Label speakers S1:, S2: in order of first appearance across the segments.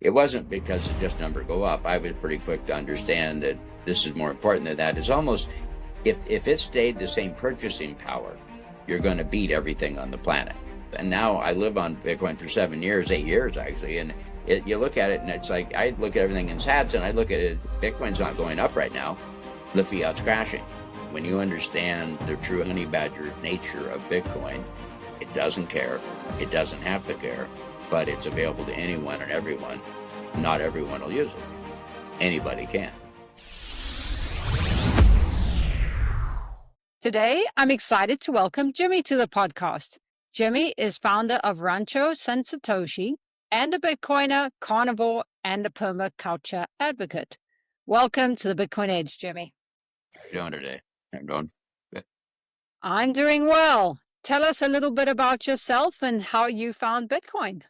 S1: it wasn't because it just number go up. I was pretty quick to understand that this is more important than that. It's almost, if it stayed the same purchasing power, you're going to beat everything on the planet. And now I live on Bitcoin for 7 years, 8 years actually, and you look at it and it's like, I look at everything in sats and I look at it, Bitcoin's not going up right now, the fiat's crashing. When you understand the true honey badger nature of Bitcoin, it doesn't care, it doesn't have to care, but it's available to anyone and everyone. Not everyone will use it. Anybody can.
S2: Today, I'm excited to welcome Jimi to the podcast. Jimi is founder of Ranchero San Satoshi and a Bitcoiner, carnivore, and a permaculture advocate. Welcome to the Bitcoin Age, Jimi.
S1: How are you doing today? I'm doing good.
S2: I'm doing well. Tell us a little bit about yourself and how you found Bitcoin.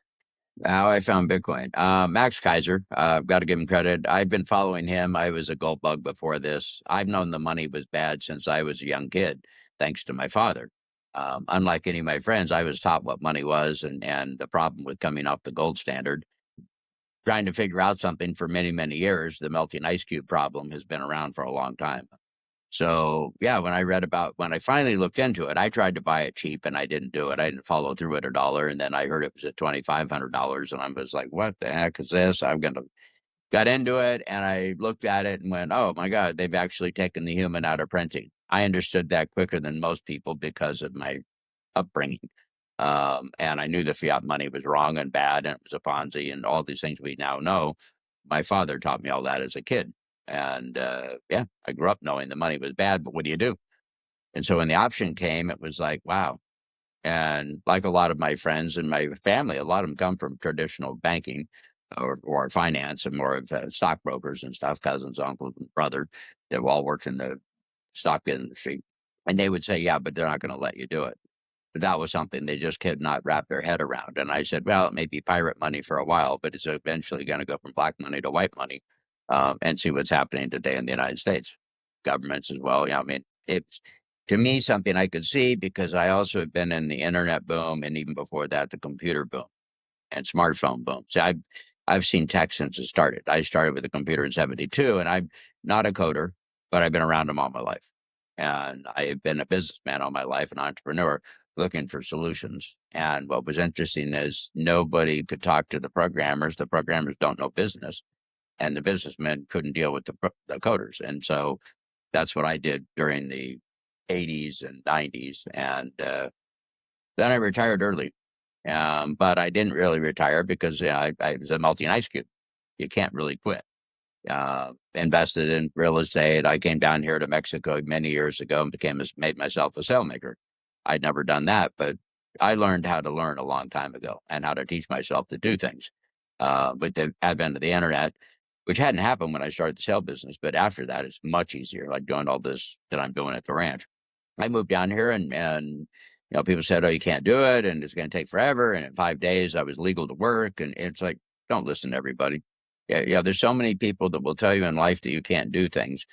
S1: How I found Bitcoin. Max Kaiser, I've got to give him credit. I've been following him. I was a gold bug before this. I've known the money was bad since I was a young kid, thanks to my father. Unlike any of my friends, I was taught what money was and the problem with coming off the gold standard. Trying to figure out something for many, many years. The melting ice cube problem has been around for a long time. So yeah, when I finally looked into it, I tried to buy it cheap and I didn't do it. I didn't follow through at $1. And then I heard it was at $2,500 and I was like, what the heck is this? Got into it and I looked at it and went, oh my God, they've actually taken the human out of printing. I understood that quicker than most people because of my upbringing. And I knew the fiat money was wrong and bad and it was a Ponzi and all these things we now know. My father taught me all that as a kid. And yeah, I grew up knowing the money was bad, but what do you do? And so when the option came, it was like, wow. And like a lot of my friends and my family, a lot of them come from traditional banking or finance and more of stockbrokers and stuff, cousins, uncles, and brother that all worked in the stock industry. And they would say, yeah, but they're not going to let you do it. But that was something they just could not wrap their head around. And I said, well, it may be pirate money for a while, but it's eventually going to go from black money to white money. And see what's happening today in the United States, governments as well. Yeah, I mean, it's to me something I could see because I also have been in the internet boom and even before that, the computer boom and smartphone boom. See, I've seen tech since it started. I started with a computer in '72, and I'm not a coder, but I've been around them all my life, and I have been a businessman all my life, an entrepreneur looking for solutions. And what was interesting is nobody could talk to the programmers. The programmers don't know business. And the businessmen couldn't deal with the coders. And so that's what I did during the 80s and 90s. And then I retired early. But I didn't really retire because I was a melting ice cube. You can't really quit. Invested in real estate. I came down here to Mexico many years ago and made myself a sailmaker. I'd never done that, but I learned how to learn a long time ago and how to teach myself to do things. With the advent of the internet, which hadn't happened when I started the sail business, but after that, it's much easier, like doing all this that I'm doing at the ranch. I moved down here and people said, oh, you can't do it, and it's going to take forever, and in 5 days, I was legal to work, and it's like, don't listen to everybody. Yeah, there's so many people that will tell you in life that you can't do things.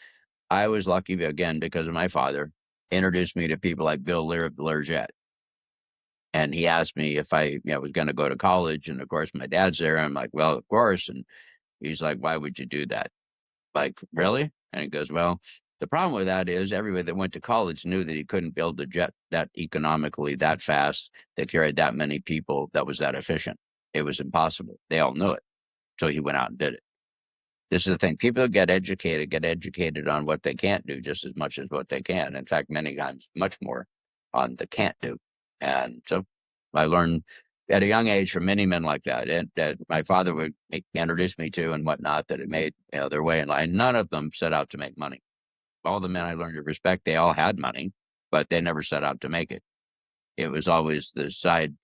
S1: I was lucky, again, because of my father, introduced me to people like Bill Lear of the Learjet. And he asked me if I was going to go to college, and of course, my dad's there, and I'm like, well, of course, and he's like, why would you do that? Like, really? And he goes, well, the problem with that is everybody that went to college knew that he couldn't build a jet that economically that fast that carried that many people that was that efficient. It was impossible. They all knew it. So he went out and did it. This is the thing. People get educated on what they can't do just as much as what they can. In fact, many times much more on the can't do. And so I learned at a young age from many men like that, and that my father would introduce me to and whatnot, that it made their way in life. None of them set out to make money. All the men I learned to respect, they all had money, but they never set out to make it. It was always the side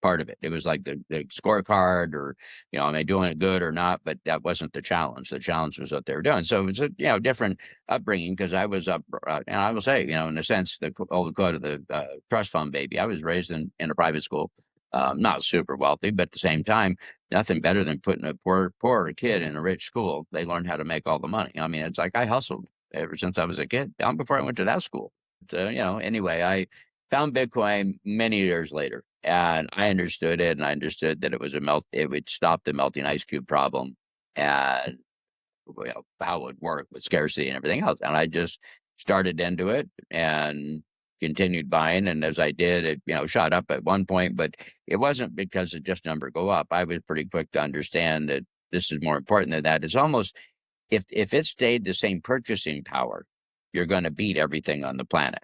S1: part of it. It was like the scorecard, or am I doing it good or not? But that wasn't the challenge. The challenge was what they were doing. So it was a different upbringing because I was up, and I will say, in a sense, the old quote of the trust fund baby. I was raised in a private school. Not super wealthy, but at the same time, nothing better than putting a poor kid in a rich school. They learned how to make all the money. I mean, it's like I hustled ever since I was a kid, before I went to that school. So, anyway, I found Bitcoin many years later. And I understood it, and I understood that it would stop the melting ice cube problem, and how it would work with scarcity and everything else. And I just started into it and continued buying. And as I did, it shot up at one point, but it wasn't because it just number go up. I was pretty quick to understand that this is more important than that. It's almost if it stayed the same purchasing power, you're going to beat everything on the planet.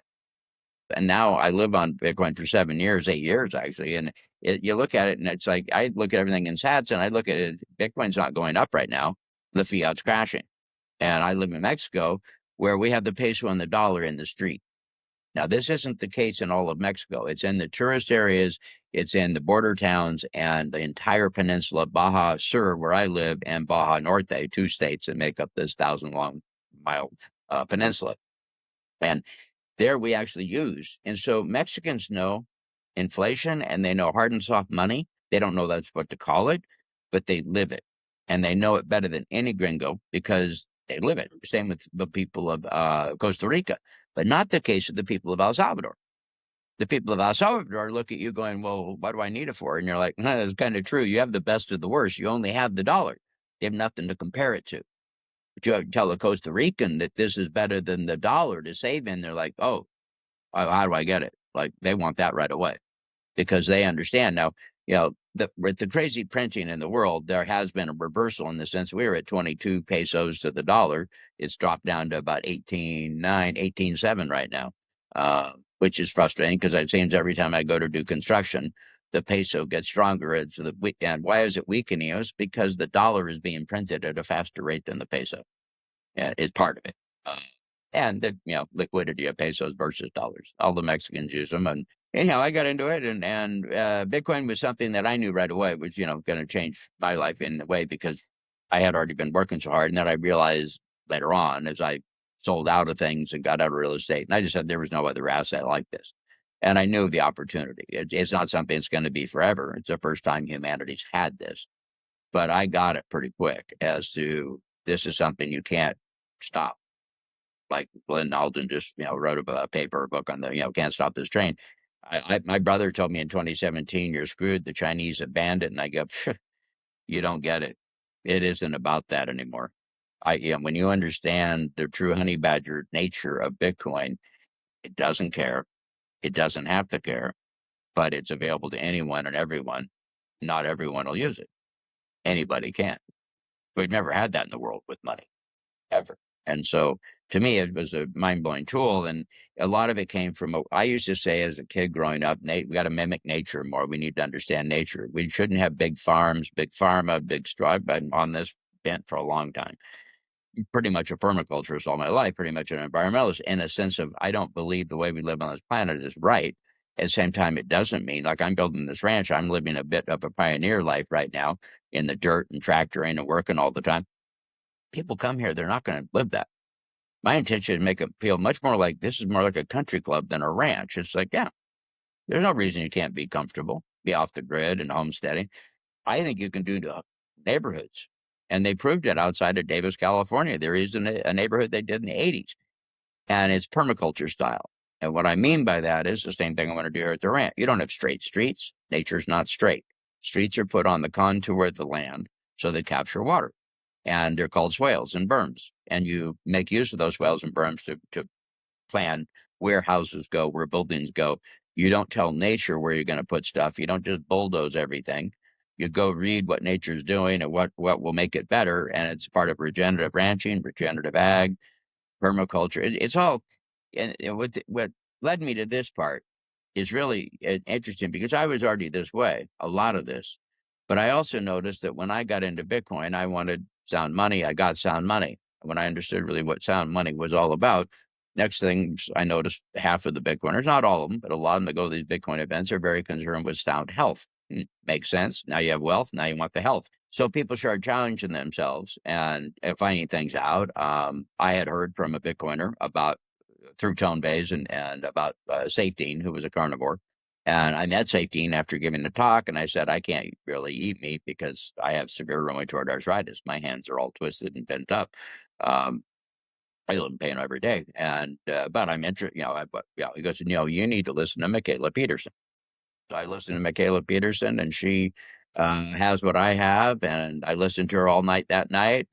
S1: And now I live on Bitcoin for 7 years, 8 years actually, and you look at it and it's like I look at everything in sats and I look at it. Bitcoin's not going up right now. The fiat's crashing. And I live in Mexico, where we have the peso and the dollar in the street. Now, this isn't the case in all of Mexico. It's in the tourist areas, it's in the border towns, and the entire peninsula, Baja Sur, where I live, and Baja Norte, two states that make up this 1,000-long-mile peninsula. And there we actually use. And so Mexicans know inflation and they know hard and soft money. They don't know that's what to call it, but they live it. And they know it better than any gringo because they live it. Same with the people of Costa Rica, but not the case of the people of El Salvador. The people of El Salvador look at you going, well, what do I need it for? And you're like, that's kind of true. You have the best of the worst. You only have the dollar. You have nothing to compare it to. But you have to tell a Costa Rican that this is better than the dollar to save in. They're like, oh, how do I get it? Like they want that right away because they understand now. With the crazy printing in the world, there has been a reversal in the sense we were at 22 pesos to the dollar. It's dropped down to about 18.9, 18.7 right now, which is frustrating because it seems every time I go to do construction, the peso gets stronger. And why is it weakening? It's because the dollar is being printed at a faster rate than the peso. Yeah, is part of it. And the liquidity of pesos versus dollars. All the Mexicans use them, and anyhow, I got into it, and Bitcoin was something that I knew right away was going to change my life in a way because I had already been working so hard, and then I realized later on as I sold out of things and got out of real estate, and I just said there was no other asset like this, and I knew the opportunity. It's not something that's going to be forever. It's the first time humanity's had this, but I got it pretty quick as to this is something you can't stop. Like Glenn Alden just wrote a paper, a book on the can't stop this train. My brother told me in 2017, you're screwed. The Chinese have banned it, and I go, you don't get it. It isn't about that anymore. When you understand the true honey badger nature of Bitcoin, it doesn't care. It doesn't have to care, but it's available to anyone and everyone. Not everyone will use it. Anybody can. We've never had that in the world with money. Ever. And so to me, it was a mind blowing tool. And a lot of it came from, I used to say as a kid growing up, we got to mimic nature more. We need to understand nature. We shouldn't have big farms, big pharma, big straw. I've been on this bent for a long time. Pretty much a permaculturist all my life, pretty much an environmentalist in a sense of I don't believe the way we live on this planet is right. At the same time, it doesn't mean like I'm building this ranch. I'm living a bit of a pioneer life right now in the dirt and tractoring and working all the time. People come here, they're not going to live that. My intention is to make it feel much more like this is more like a country club than a ranch. It's like, yeah, there's no reason you can't be comfortable, be off the grid and homesteading. I think you can do neighborhoods. And they proved it outside of Davis, California. There is a neighborhood they did in the 80s, and it's permaculture style. And what I mean by that is the same thing I want to do here at the ranch. You don't have straight streets. Nature's not straight. Streets are put on the contour of the land so they capture water. And they're called swales and berms. And you make use of those swales and berms to plan where houses go, where buildings go. You don't tell nature where you're going to put stuff. You don't just bulldoze everything. You go read what nature's doing and what will make it better. And it's part of regenerative ranching, regenerative ag, permaculture. It's all, and what led me to this part is really interesting because I was already this way, a lot of this. But I also noticed that when I got into Bitcoin, I wanted sound money. I got sound money. When I understood really what sound money was all about, next thing I noticed half of the Bitcoiners, not all of them, but a lot of them that go to these Bitcoin events are very concerned with sound health. Makes sense. Now you have wealth. Now you want the health. So people started challenging themselves and finding things out. I had heard from a Bitcoiner about through Tone Bays and about Safety, who was a carnivore. And I met Safety after giving the talk, and I said, I can't really eat meat because I have severe rheumatoid arthritis. My hands are all twisted and bent up. I live in pain every day. And, but I'm interested, he goes, you need to listen to Michaela Peterson. I listen to Michaela Peterson, and she has what I have, and I listened to her all night that night.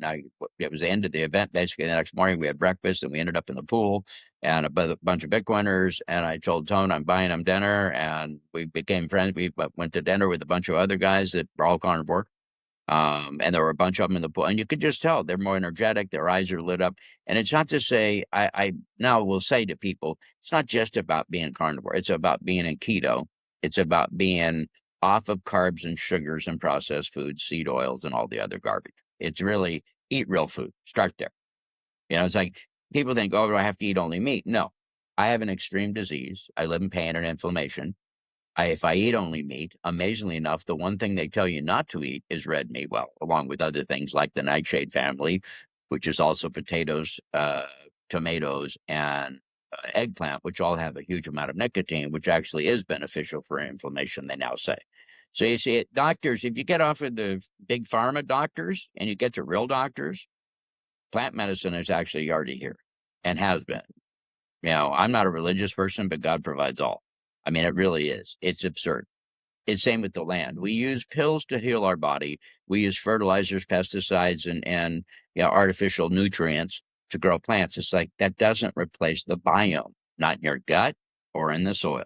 S1: It was the end of the event. Basically, the next morning we had breakfast, and we ended up in the pool, and bunch of Bitcoiners. And I told Tone I'm buying them dinner, and we became friends. We went to dinner with a bunch of other guys that were all carnivore. And there were a bunch of them in the pool, and you could just tell they're more energetic. Their eyes are lit up, and it's not to say I now will say to people, it's not just about being carnivore. It's about being in keto. It's about being off of carbs and sugars and processed foods, seed oils, and all the other garbage. It's really eat real food. Start there. It's like people think, oh, do I have to eat only meat? No, I have an extreme disease. I live in pain and inflammation. If I eat only meat, amazingly enough, the one thing they tell you not to eat is red meat. Well, along with other things like the nightshade family, which is also potatoes, tomatoes, and eggplant, which all have a huge amount of nicotine, which actually is beneficial for inflammation, they now say. So you see, doctors, if you get off of the big pharma doctors and you get to real doctors, plant medicine is actually already here and has been. I'm not a religious person, but God provides all. I mean, it really is. It's absurd. It's same with the land. We use pills to heal our body. We use fertilizers, pesticides, and artificial nutrients to grow plants. It's like that doesn't replace the biome, not in your gut or in the soil.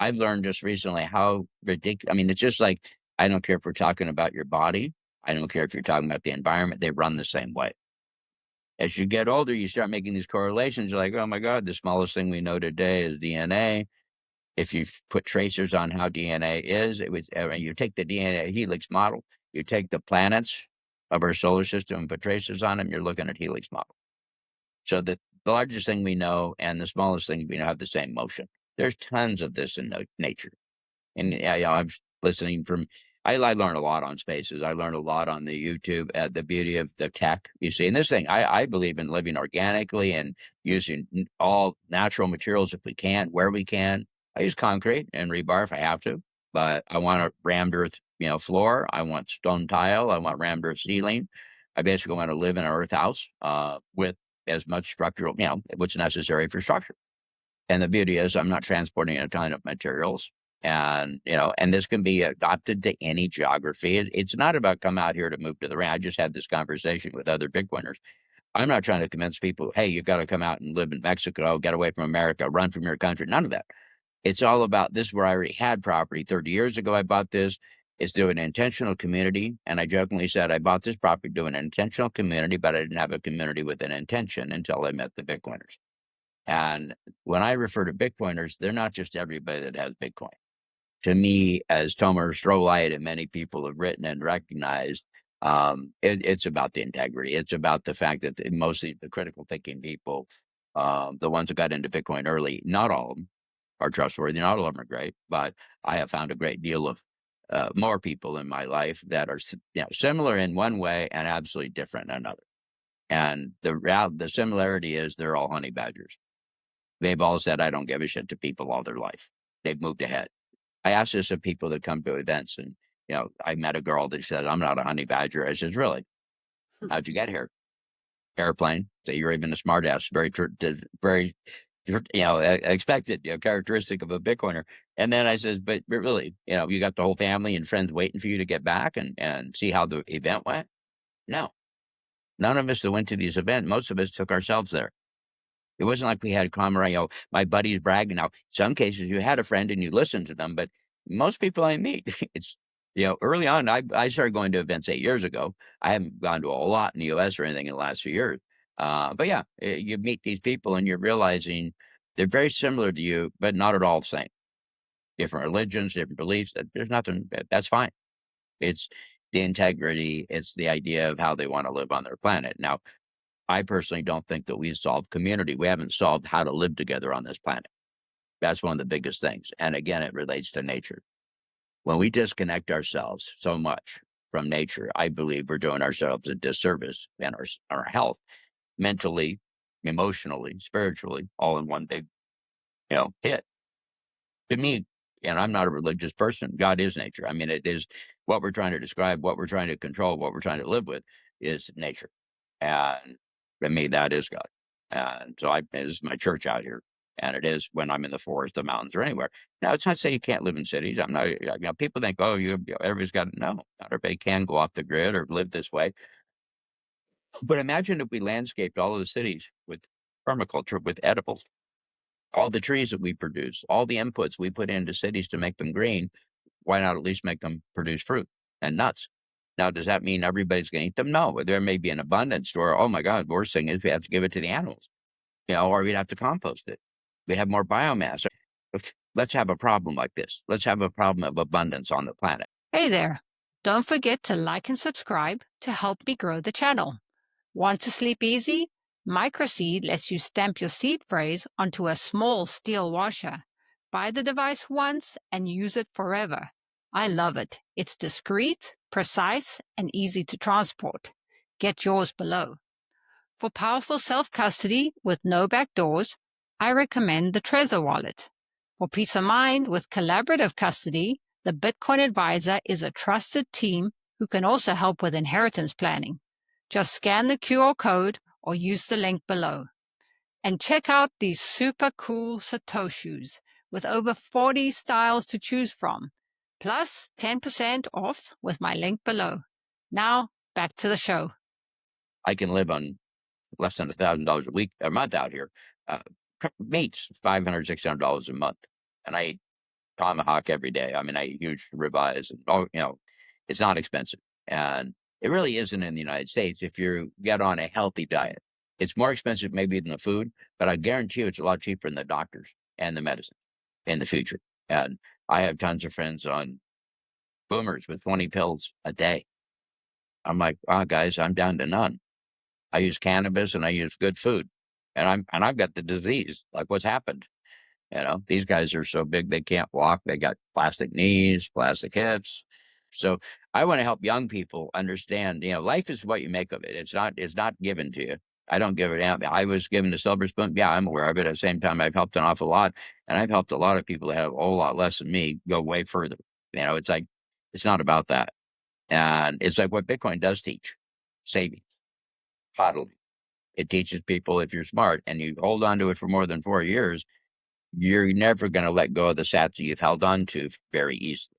S1: I've learned just recently how ridiculous. I mean, it's just like I don't care if we're talking about your body. I don't care if you're talking about the environment. They run the same way. As you get older, you start making these correlations. You're like, oh my God, the smallest thing we know today is DNA. If you put tracers on how DNA is, you take the DNA helix model, you take the planets of our solar system and put tracers on them, you're looking at helix model. So the largest thing we know and the smallest thing we know have the same motion. There's tons of this in nature. And I'm listening from. I learn a lot on spaces. I learn a lot on the YouTube. The beauty of the tech, you see, and this thing, I believe in living organically and using all natural materials if we can, where we can. I use concrete and rebar if I have to, but I want a rammed earth, floor. I want stone tile. I want rammed earth ceiling. I basically want to live in an earth house with as much structural, what's necessary for structure. And the beauty is I'm not transporting a ton of materials. And this can be adopted to any geography. It's not about come out here to move to the ranch. I just had this conversation with other Bitcoiners. I'm not trying to convince people, hey, you got to come out and live in Mexico, get away from America, run from your country. None of that. It's all about this where I already had property. 30 years ago, I bought this. It's through an intentional community. And I jokingly said, I bought this property through an intentional community, but I didn't have a community with an intention until I met the Bitcoiners. And when I refer to Bitcoiners, they're not just everybody that has Bitcoin. To me, as Tomer Strolight and many people have written and recognized, it's about the integrity. It's about the fact that mostly the critical thinking people, the ones that got into Bitcoin early, not all of them are trustworthy. Not all of them are great, but I have found a great deal of more people in my life that are similar in one way and absolutely different in another. And the similarity is they're all honey badgers. They've all said, I don't give a shit to people all their life. They've moved ahead. I ask this of people that come to events, and I met a girl that said, "I'm not a honey badger." I says, "Really? How'd you get here?" Airplane. So you're even a smartass. Very, expected, characteristic of a Bitcoiner. And then I says, "But really, you got the whole family and friends waiting for you to get back and see how the event went." No, none of us that went to these events. Most of us took ourselves there. It wasn't like we had camaraderie, my buddies bragging. Now, some cases you had a friend and you listened to them, but most people I meet, it's, early on, I started going to events 8 years ago. I haven't gone to a lot in the US or anything in the last few years. But yeah, you meet these people and you're realizing they're very similar to you, but not at all the same. Different religions, different beliefs. There's nothing, that's fine. It's the integrity. It's the idea of how they want to live on their planet. Now, I personally don't think that we've solved community. We haven't solved how to live together on this planet. That's one of the biggest things. And again, it relates to nature. When we disconnect ourselves so much from nature, I believe we're doing ourselves a disservice and our health, mentally, emotionally, spiritually, all in one big, hit. To me, and I'm not a religious person, God is nature. I mean, it is what we're trying to describe, what we're trying to control, what we're trying to live with is nature. And for me, that is God. And so this is my church out here. and it is when I'm in the forest, the mountains, or anywhere. Now, it's not to say you can't live in cities. I'm not, people think, oh, everybody's got to know. Not everybody can go off the grid or live this way. But imagine if we landscaped all of the cities with permaculture, with edibles, all the trees that we produce, all the inputs we put into cities to make them green. Why not at least make them produce fruit and nuts? Now, does that mean everybody's going to eat them? No, there may be an abundance, or oh my God, worst thing is we have to give it to the animals, or we'd have to compost it. We'd have more biomass. Let's have a problem like this. Let's have a problem of abundance on the planet.
S2: Hey there. Don't forget to like and subscribe to help me grow the channel. Want to sleep easy? Microseed lets you stamp your seed phrase onto a small steel washer. Buy the device once and use it forever. I love it. It's discreet, precise, and easy to transport. Get yours below. For powerful self-custody with no backdoors, I recommend the Trezor wallet. For peace of mind with collaborative custody, the Bitcoin Advisor is a trusted team who can also help with inheritance planning. Just scan the QR code or use the link below. And check out these super cool Satoshis with over 40 styles to choose from, plus 10% off with my link below. Now, back to the show.
S1: I can live on less than $1,000 a month out here. Meats, $500, $600 a month. And I eat tomahawk every day. I mean, I eat huge ribeyes and it's not expensive. And it really isn't in the United States if you get on a healthy diet. It's more expensive maybe than the food, but I guarantee you it's a lot cheaper than the doctors and the medicine in the future. And I have tons of friends on boomers with 20 pills a day. I'm like, oh, guys, I'm down to none. I use cannabis and I use good food, and I've got the disease. Like, what's happened? These guys are so big they can't walk. They got plastic knees, plastic hips. So I want to help young people understand. Life is what you make of it. It's not given to you. I don't give it out. I was given the silver spoon. Yeah, I'm aware of it. At the same time, I've helped an awful lot, and I've helped a lot of people that have a whole lot less than me go way further. It's like it's not about that, and it's like what Bitcoin does teach: savings, hodling. It teaches people if you're smart and you hold on to it for more than 4 years, you're never going to let go of the sats that you've held on to very easily.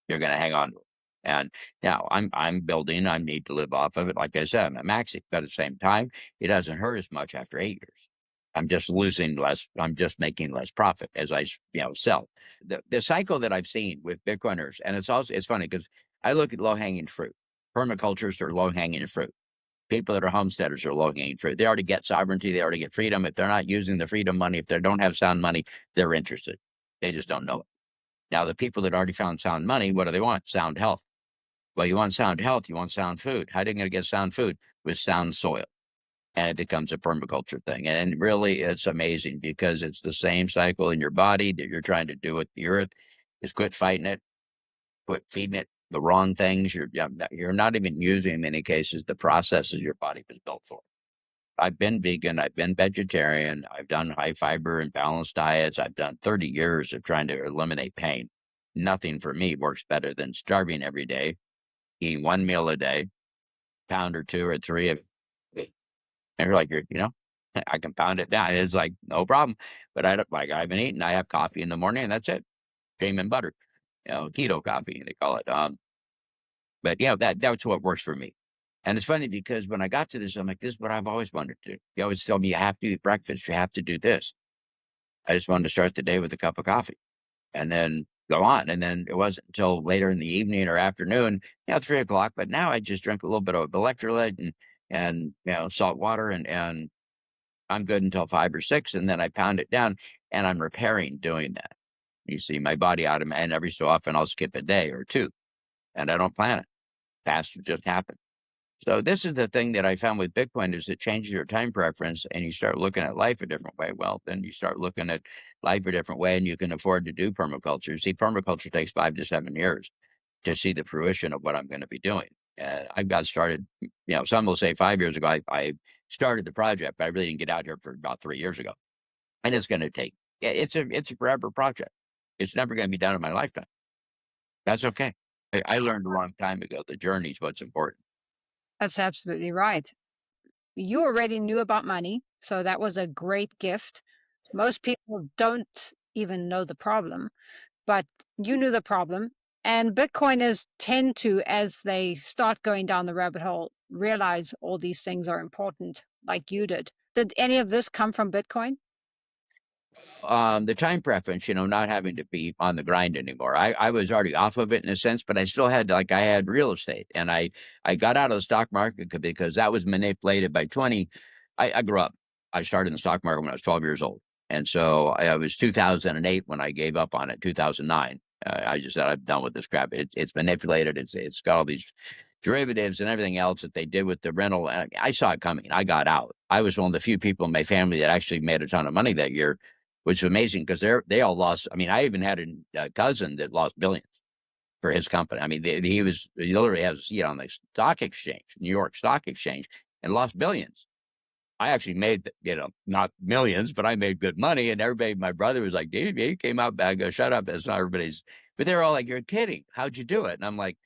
S1: You're going to hang on to it. And now I'm building. I need to live off of it. Like I said, I'm maxing, but at the same time, it doesn't hurt as much after 8 years. I'm just losing less. I'm just making less profit as I sell. The cycle that I've seen with Bitcoiners, and it's funny because I look at low hanging fruit. Permaculturists are low hanging fruit. People that are homesteaders are low hanging fruit. They already get sovereignty. They already get freedom. If they're not using the freedom money, if they don't have sound money, they're interested. They just don't know it. Now, the people that already found sound money, what do they want? Sound health. Well, you want sound health. You want sound food. How are you going to get sound food? With sound soil. And it becomes a permaculture thing. And really, it's amazing because it's the same cycle in your body that you're trying to do with the earth. Is quit fighting it, quit feeding it the wrong things. You're not even using, in many cases, the processes your body was built for. I've been vegan, I've been vegetarian, I've done high fiber and balanced diets. I've done 30 years of trying to eliminate pain. Nothing for me works better than starving every day, eating one meal a day, pound or two or three of it. And you're like, I can pound it down. It's like, no problem. But I've been eating, I have coffee in the morning and that's it. Cream and butter, keto coffee, they call it. But that's what works for me. And it's funny because when I got to this, I'm like, this is what I've always wanted to do. You always tell me you have to eat breakfast, you have to do this. I just wanted to start the day with a cup of coffee and then go on. And then it wasn't until later in the evening or afternoon, 3 o'clock. But now I just drink a little bit of electrolyte and salt water and I'm good until 5 or 6. And then I pound it down and I'm repairing doing that. You see my body and every so often I'll skip a day or two and I don't plan it. Faster just happens. So this is the thing that I found with Bitcoin is it changes your time preference and you start looking at life a different way. Well, then you start looking at life a different way and you can afford to do permaculture. See, permaculture takes 5 to 7 years to see the fruition of what I'm going to be doing. And I got started, some will say 5 years ago, I started the project, but I really didn't get out here for about 3 years ago. And it's going to take, it's a forever project. It's never going to be done in my lifetime. That's okay. I learned a long time ago, the journey is what's important.
S2: That's absolutely right. You already knew about money, so that was a great gift. Most people don't even know the problem, but you knew the problem. And Bitcoiners tend to, as they start going down the rabbit hole, realize all these things are important, like you did. Did any of this come from Bitcoin?
S1: The time preference, not having to be on the grind anymore. I was already off of it in a sense, but I still had I had real estate, and I got out of the stock market because that was manipulated by 20. I grew up. I started in the stock market when I was 12 years old, and so I was 2008 when I gave up on it. 2009. I just said I'm done with this crap. It's manipulated. It's got all these derivatives and everything else that they did with the rental. And I saw it coming. I got out. I was one of the few people in my family that actually made a ton of money that year, which is amazing because they all lost. I mean, I even had a cousin that lost billions for his company. I mean, he literally has on the stock exchange, New York Stock Exchange, and lost billions. I actually made not millions, but I made good money, and everybody. My brother was like, "Dude, he came out bad." I go, "Shut up, that's not everybody's." But they're all like, "You're kidding? How'd you do it?" And I'm like,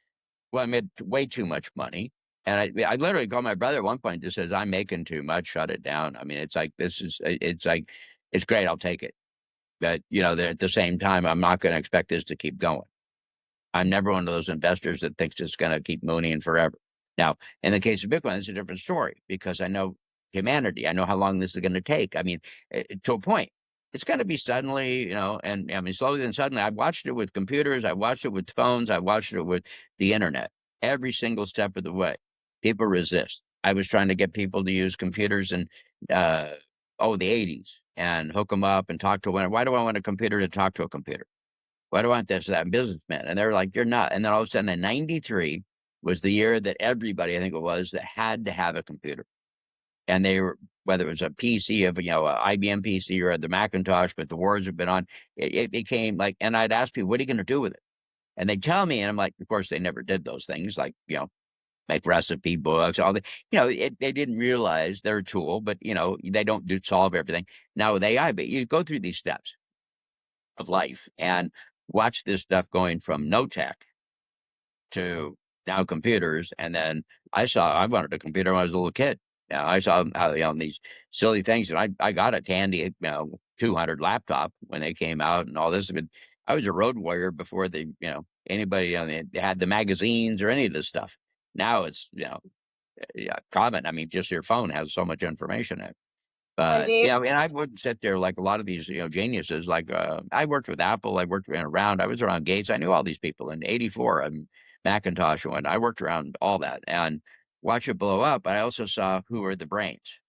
S1: "Well, I made way too much money." And I literally called my brother at one point and says, "I'm making too much. Shut it down." I mean, it's like it's like it's great. I'll take it. But, at the same time, I'm not gonna expect this to keep going. I'm never one of those investors that thinks it's gonna keep mooning forever. Now, in the case of Bitcoin, it's a different story because I know humanity. I know how long this is gonna take. I mean, to a point. It's gonna be suddenly, and I mean, slowly and suddenly. I've watched it with computers, I watched it with phones, I watched it with the internet. Every single step of the way, people resist. I was trying to get people to use computers in, uh, the '80s and hook them up and talk to one. Why do I want a computer to talk to a computer? Why do I want this, that businessman? And they're like, you're not. And then all of a sudden in 93 was the year that everybody, I think it was, that had to have a computer. And they were, whether it was a PC of, a IBM PC or the Macintosh, but the wars have been on, it became like, and I'd ask people, what are you going to do with it? And they tell me, and I'm like, of course, they never did those things, like, make recipe books, all the, they didn't realize they're a tool, but, they don't do solve everything. Now with AI, but you go through these steps of life and watch this stuff going from no tech to now computers. And then I wanted a computer when I was a little kid. I saw how, these silly things, and I got a Tandy, 200 laptop when they came out and all this. But I was a road warrior before anybody, they had the magazines or any of this stuff. Now it's, yeah, common. I mean, just your phone has so much information in it.
S2: And
S1: But,
S2: do you,
S1: and I wouldn't sit there like a lot of these, geniuses. Like, I worked with Apple. I worked around. I was around Gates. I knew all these people in '84. Macintosh went. I worked around all that and watch it blow up. But I also saw who were the brains.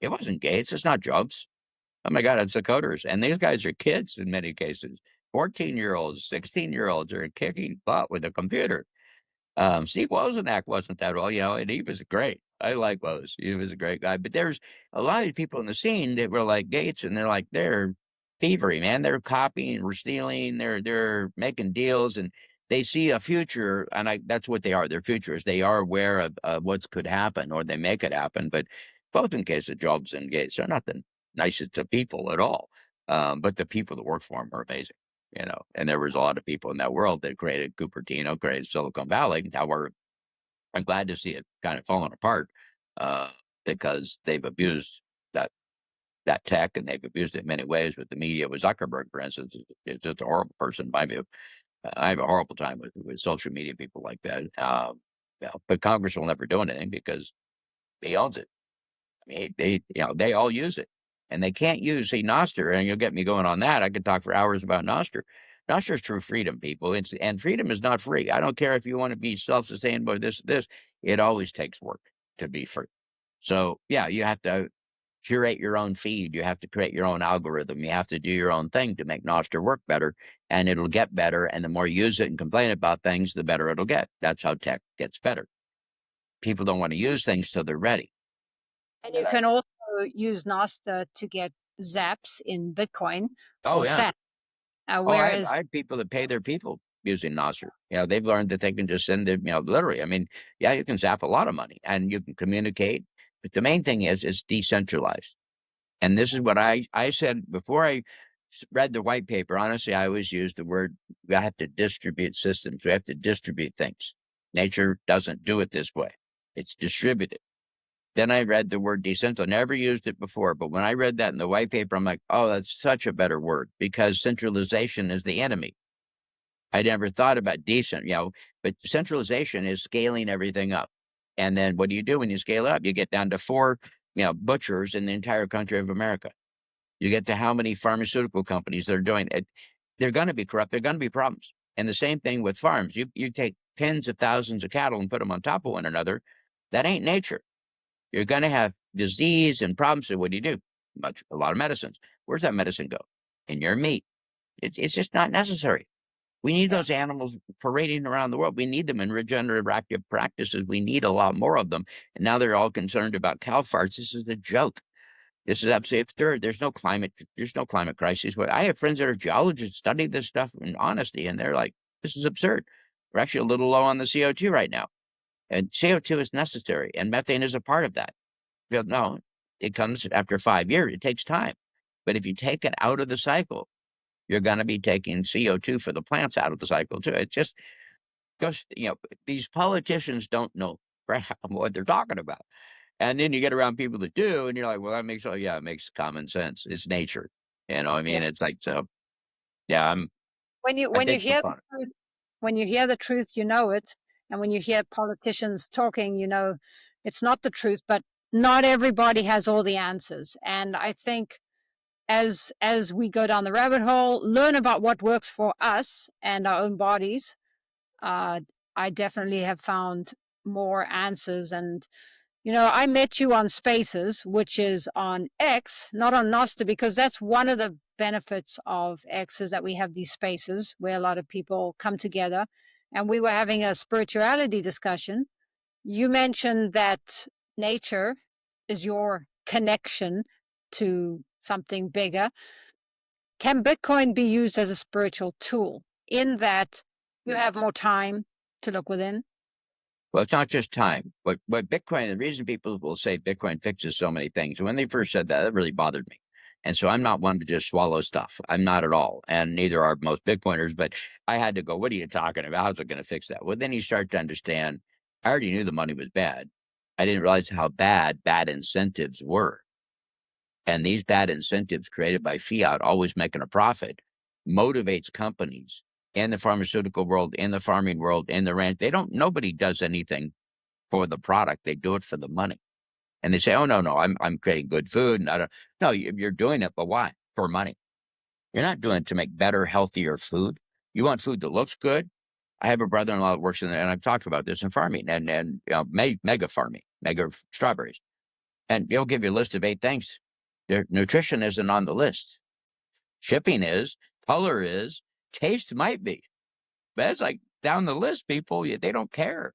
S1: It wasn't Gates. It's not Jobs. Oh my God, it's the coders. And these guys are kids in many cases. 14-year-olds, 16-year-olds are kicking butt with a computer. Steve Wozniak wasn't that old, and he was great. I like Woz. He was a great guy. But there's a lot of these people in the scene that were like Gates, and they're thievery, man. They're copying, we're stealing, they're making deals, and they see a future, and that's what they are. They're futurists. They are aware of what could happen, or they make it happen. But both in case of Jobs and Gates, they're not the nicest of people at all. But the people that work for them are amazing. And there was a lot of people in that world that created Cupertino, created Silicon Valley. However, I'm glad to see it kind of falling apart uh, because they've abused that tech and they've abused it in many ways with the media. With Zuckerberg, for instance, is just a horrible person in my view. I have a horrible time with social media people like that. But Congress will never do anything because he owns it. I mean, they all use it, and they can't use Nostr. And you'll get me going on that. I could talk for hours about Nostr. Nostr is true freedom, people. And freedom is not free. I don't care if you want to be self-sustainable. This. It always takes work to be free. So yeah, you have to curate your own feed. You have to create your own algorithm. You have to do your own thing to make Nostr work better, and it'll get better. And the more you use it and complain about things, the better it'll get. That's how tech gets better. People don't want to use things till they're ready.
S2: and you can also use Nostr to get zaps in Bitcoin
S1: Oh
S2: or
S1: yeah.
S2: SAT.
S1: Oh, I
S2: Whereas
S1: have people that pay their people using Nostr. They've learned that they can just send it, literally. I mean, yeah, you can zap a lot of money and you can communicate. But the main thing is it's decentralized. And this is what I said before I read the white paper. Honestly, I always use the word we have to distribute systems. We have to distribute things. Nature doesn't do it this way. It's distributed. Then I read the word decentral. Never used it before, but when I read that in the white paper, I'm like, oh, that's such a better word because centralization is the enemy. I never thought about decent, but centralization is scaling everything up. And then what do you do when you scale up? You get down to four, butchers in the entire country of America. You get to how many pharmaceutical companies that are doing it. They're going to be corrupt. There are going to be problems. And the same thing with farms. You take tens of thousands of cattle and put them on top of one another. That ain't nature. You're going to have disease and problems. So what do? A lot of medicines. Where's that medicine go? In your meat. It's just not necessary. We need those animals parading around the world. We need them in regenerative practices. We need a lot more of them. And now they're all concerned about cow farts. This is a joke. This is absolutely absurd. There's no climate crisis. But I have friends that are geologists study this stuff in honesty, and they're like, this is absurd. We're actually a little low on the CO2 right now. And CO2 is necessary, and methane is a part of that. But no, it comes after 5 years. It takes time. But if you take it out of the cycle, you're going to be taking CO2 for the plants out of the cycle too. It just goes, these politicians don't know what they're talking about. And then you get around people that do, and you're like, well, it makes common sense. It's nature. I
S2: Yeah.
S1: mean, it's like, so, yeah, I'm
S2: When you
S1: a
S2: when you
S1: big
S2: hear the
S1: proponent.
S2: truth, when you hear the truth, you know it, and when you hear politicians talking, you know it's not the truth. But not everybody has all the answers, and I think as we go down the rabbit hole, learn about what works for us and our own bodies, uh, I definitely have found more answers. And I met you on Spaces, which is on X, not on Nosta, because that's one of the benefits of X is that we have these spaces where a lot of people come together. And we were having a spirituality discussion. You mentioned that nature is your connection to something bigger. Can Bitcoin be used as a spiritual tool in that you have more time to look within?
S1: Well, it's not just time. What Bitcoin, the reason people will say Bitcoin fixes so many things, when they first said that, that really bothered me. And so I'm not one to just swallow stuff. I'm not at all. And neither are most Bitcoiners, but I had to go, what are you talking about? How's it going to fix that? Well, then you start to understand, I already knew the money was bad. I didn't realize how bad incentives were. And these bad incentives created by fiat, always making a profit, motivates companies in the pharmaceutical world, in the farming world, in the ranch. Nobody does anything for the product. They do it for the money. And they say, oh, no, I'm creating good food. And I don't, no, you're doing it, but why? For money. You're not doing it to make better, healthier food. You want food that looks good. I have a brother-in-law that works in there, and I've talked about this in farming and mega farming, mega strawberries. And he'll give you a list of 8 things. Their nutrition isn't on the list. Shipping is, color is, taste might be. But it's like down the list, people, they don't care.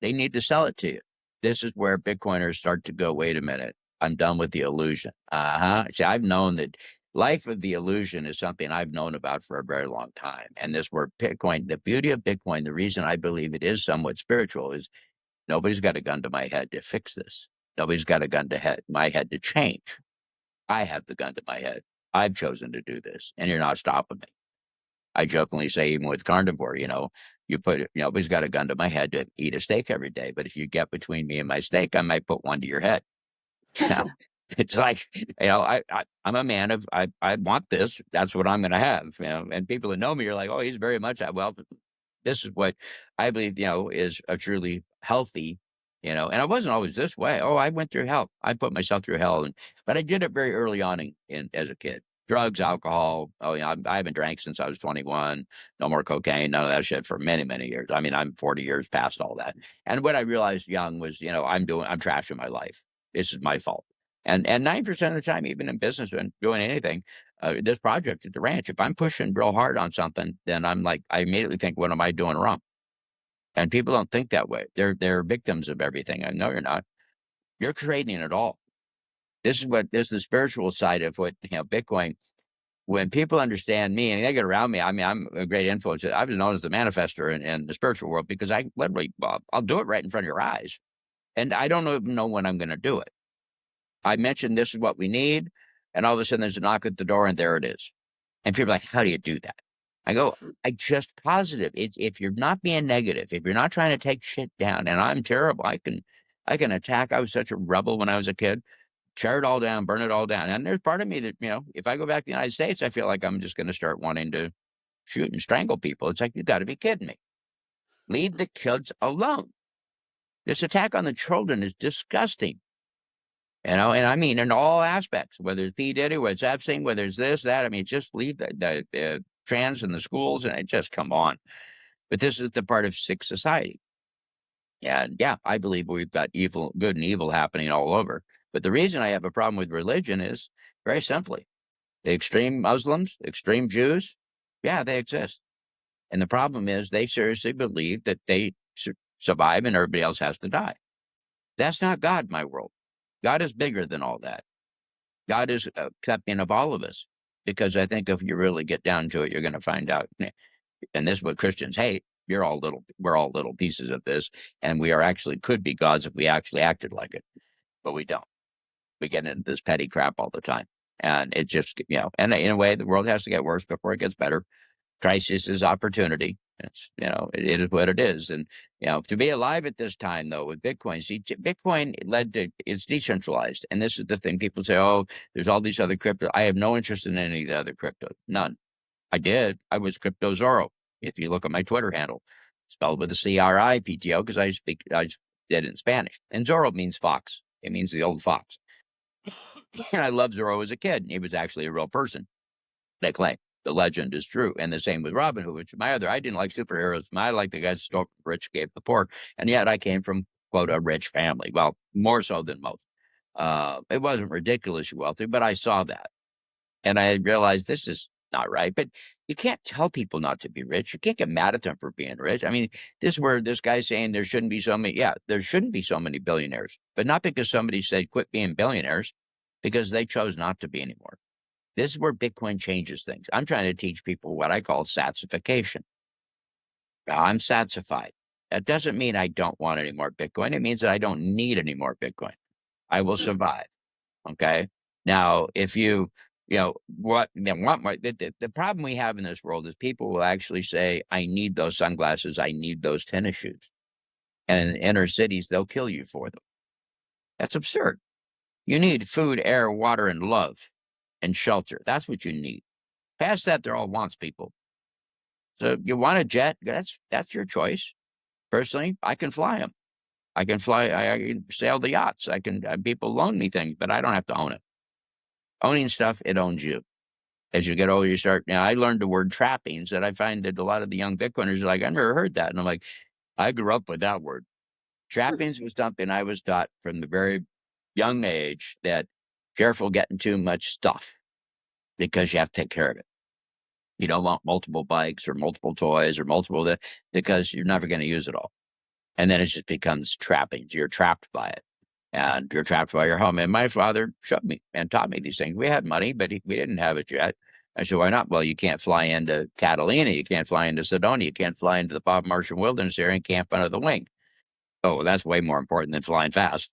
S1: They need to sell it to you. This is where Bitcoiners start to go, wait a minute, I'm done with the illusion. See, I've known that life of the illusion is something I've known about for a very long time. And this where Bitcoin, the beauty of Bitcoin, the reason I believe it is somewhat spiritual is nobody's got a gun to my head to fix this. Nobody's got a gun to my head to change. I have the gun to my head. I've chosen to do this, and you're not stopping me. I jokingly say, even with carnivore, nobody's got a gun to my head to eat a steak every day. But if you get between me and my steak, I might put one to your head. Now, it's like, I'm a man of, I want this. That's what I'm going to have. And people that know me are like, oh, he's very much that. Well, this is what I believe, is a truly healthy, and I wasn't always this way. Oh, I went through hell. I put myself through hell. But I did it very early on as a kid. Drugs, alcohol. Oh, I haven't drank since I was 21. No more cocaine, none of that shit for many, many years. I mean, I'm 40 years past all that. And what I realized young was, I'm trashing my life. This is my fault. And 9% of the time, even in business and doing anything, this project at the ranch, if I'm pushing real hard on something, then I immediately think, what am I doing wrong? And people don't think that way. They're victims of everything. I know you're not. You're creating it all. This is the spiritual side of what, Bitcoin. When people understand me and they get around me, I mean, I'm a great influence. I was known as the manifester in the spiritual world because I literally, I'll do it right in front of your eyes. And I don't even know when I'm going to do it. I mentioned this is what we need. And all of a sudden there's a knock at the door and there it is. And people are like, how do you do that? I go, I just positive. If you're not being negative, if you're not trying to take shit down, and I'm terrible, I can attack. I was such a rebel when I was a kid. Tear it all down, burn it all down. And there's part of me that, if I go back to the United States, I feel like I'm just going to start wanting to shoot and strangle people. It's like, you got to be kidding me. Leave the kids alone. This attack on the children is disgusting. And I mean, in all aspects, whether it's P. Diddy, whether it's Epstein, whether it's this, that, I mean, just leave the trans in the schools and just come on. But this is the part of sick society. And yeah, I believe we've got evil, good and evil happening all over. But the reason I have a problem with religion is very simply the extreme Muslims, extreme Jews, yeah, they exist. And the problem is they seriously believe that they survive and everybody else has to die. That's not God, my world. God is bigger than all that. God is accepting of all of us. Because I think if you really get down to it, you're going to find out. And this is what Christians hate. We're all little pieces of this. And we could be gods if we actually acted like it. But we don't. We get into this petty crap all the time. And it just, and in a way, the world has to get worse before it gets better. Crisis is opportunity. It's, it is what it is. And, to be alive at this time, though, with Bitcoin, see, Bitcoin it's decentralized. And this is the thing. People say, oh, there's all these other crypto. I have no interest in any of the other crypto. None. I did. I was Crypto Zorro. If you look at my Twitter handle, spelled with a CRIPTO, because I did it in Spanish. And Zorro means fox. It means the old fox. And I loved Zorro as a kid. He was actually a real person. They claim the legend is true. And the same with Robin Hood, which I didn't like superheroes. I liked the guys who stole the rich, gave the poor. And yet I came from, quote, a rich family. Well, more so than most. It wasn't ridiculously wealthy, but I saw that. And I realized this is not right. But you can't tell people not to be rich. You can't get mad at them for being rich. I mean, this is where this guy's saying there shouldn't be so many. Yeah, there shouldn't be so many billionaires, but not because somebody said quit being billionaires, because they chose not to be anymore. This is where Bitcoin changes things. I'm trying to teach people what I call satsification. Now, I'm satsified. That doesn't mean I don't want any more Bitcoin. It means that I don't need any more Bitcoin. I will survive. Okay. Now, if you, want more, the problem we have in this world is people will actually say, I need those sunglasses. I need those tennis shoes. And in the inner cities, they'll kill you for them. That's absurd. You need food, air, water, and love and shelter. That's what you need. Past that, they're all wants people. So you want a jet? That's your choice. Personally, I can fly them. I can fly. I can sail the yachts. I can. People loan me things, but I don't have to own it. Owning stuff, it owns you. As you get older, you start. Now, I learned the word trappings that I find that a lot of the young Bitcoiners are like, I've never heard that, and I'm like, I grew up with that word. Trappings was something I was taught from the very young age that careful getting too much stuff because you have to take care of it. You don't want multiple bikes or multiple toys or multiple that because you're never going to use it all. And then it just becomes trappings. You're trapped by it. And you're trapped by your home. And my father showed me and taught me these things. We had money, but we didn't have it yet. I said, why not? Well, you can't fly into Catalina. You can't fly into Sedona. You can't fly into the Bob Marshall Wilderness area and camp under the wing. Oh, well, that's way more important than flying fast.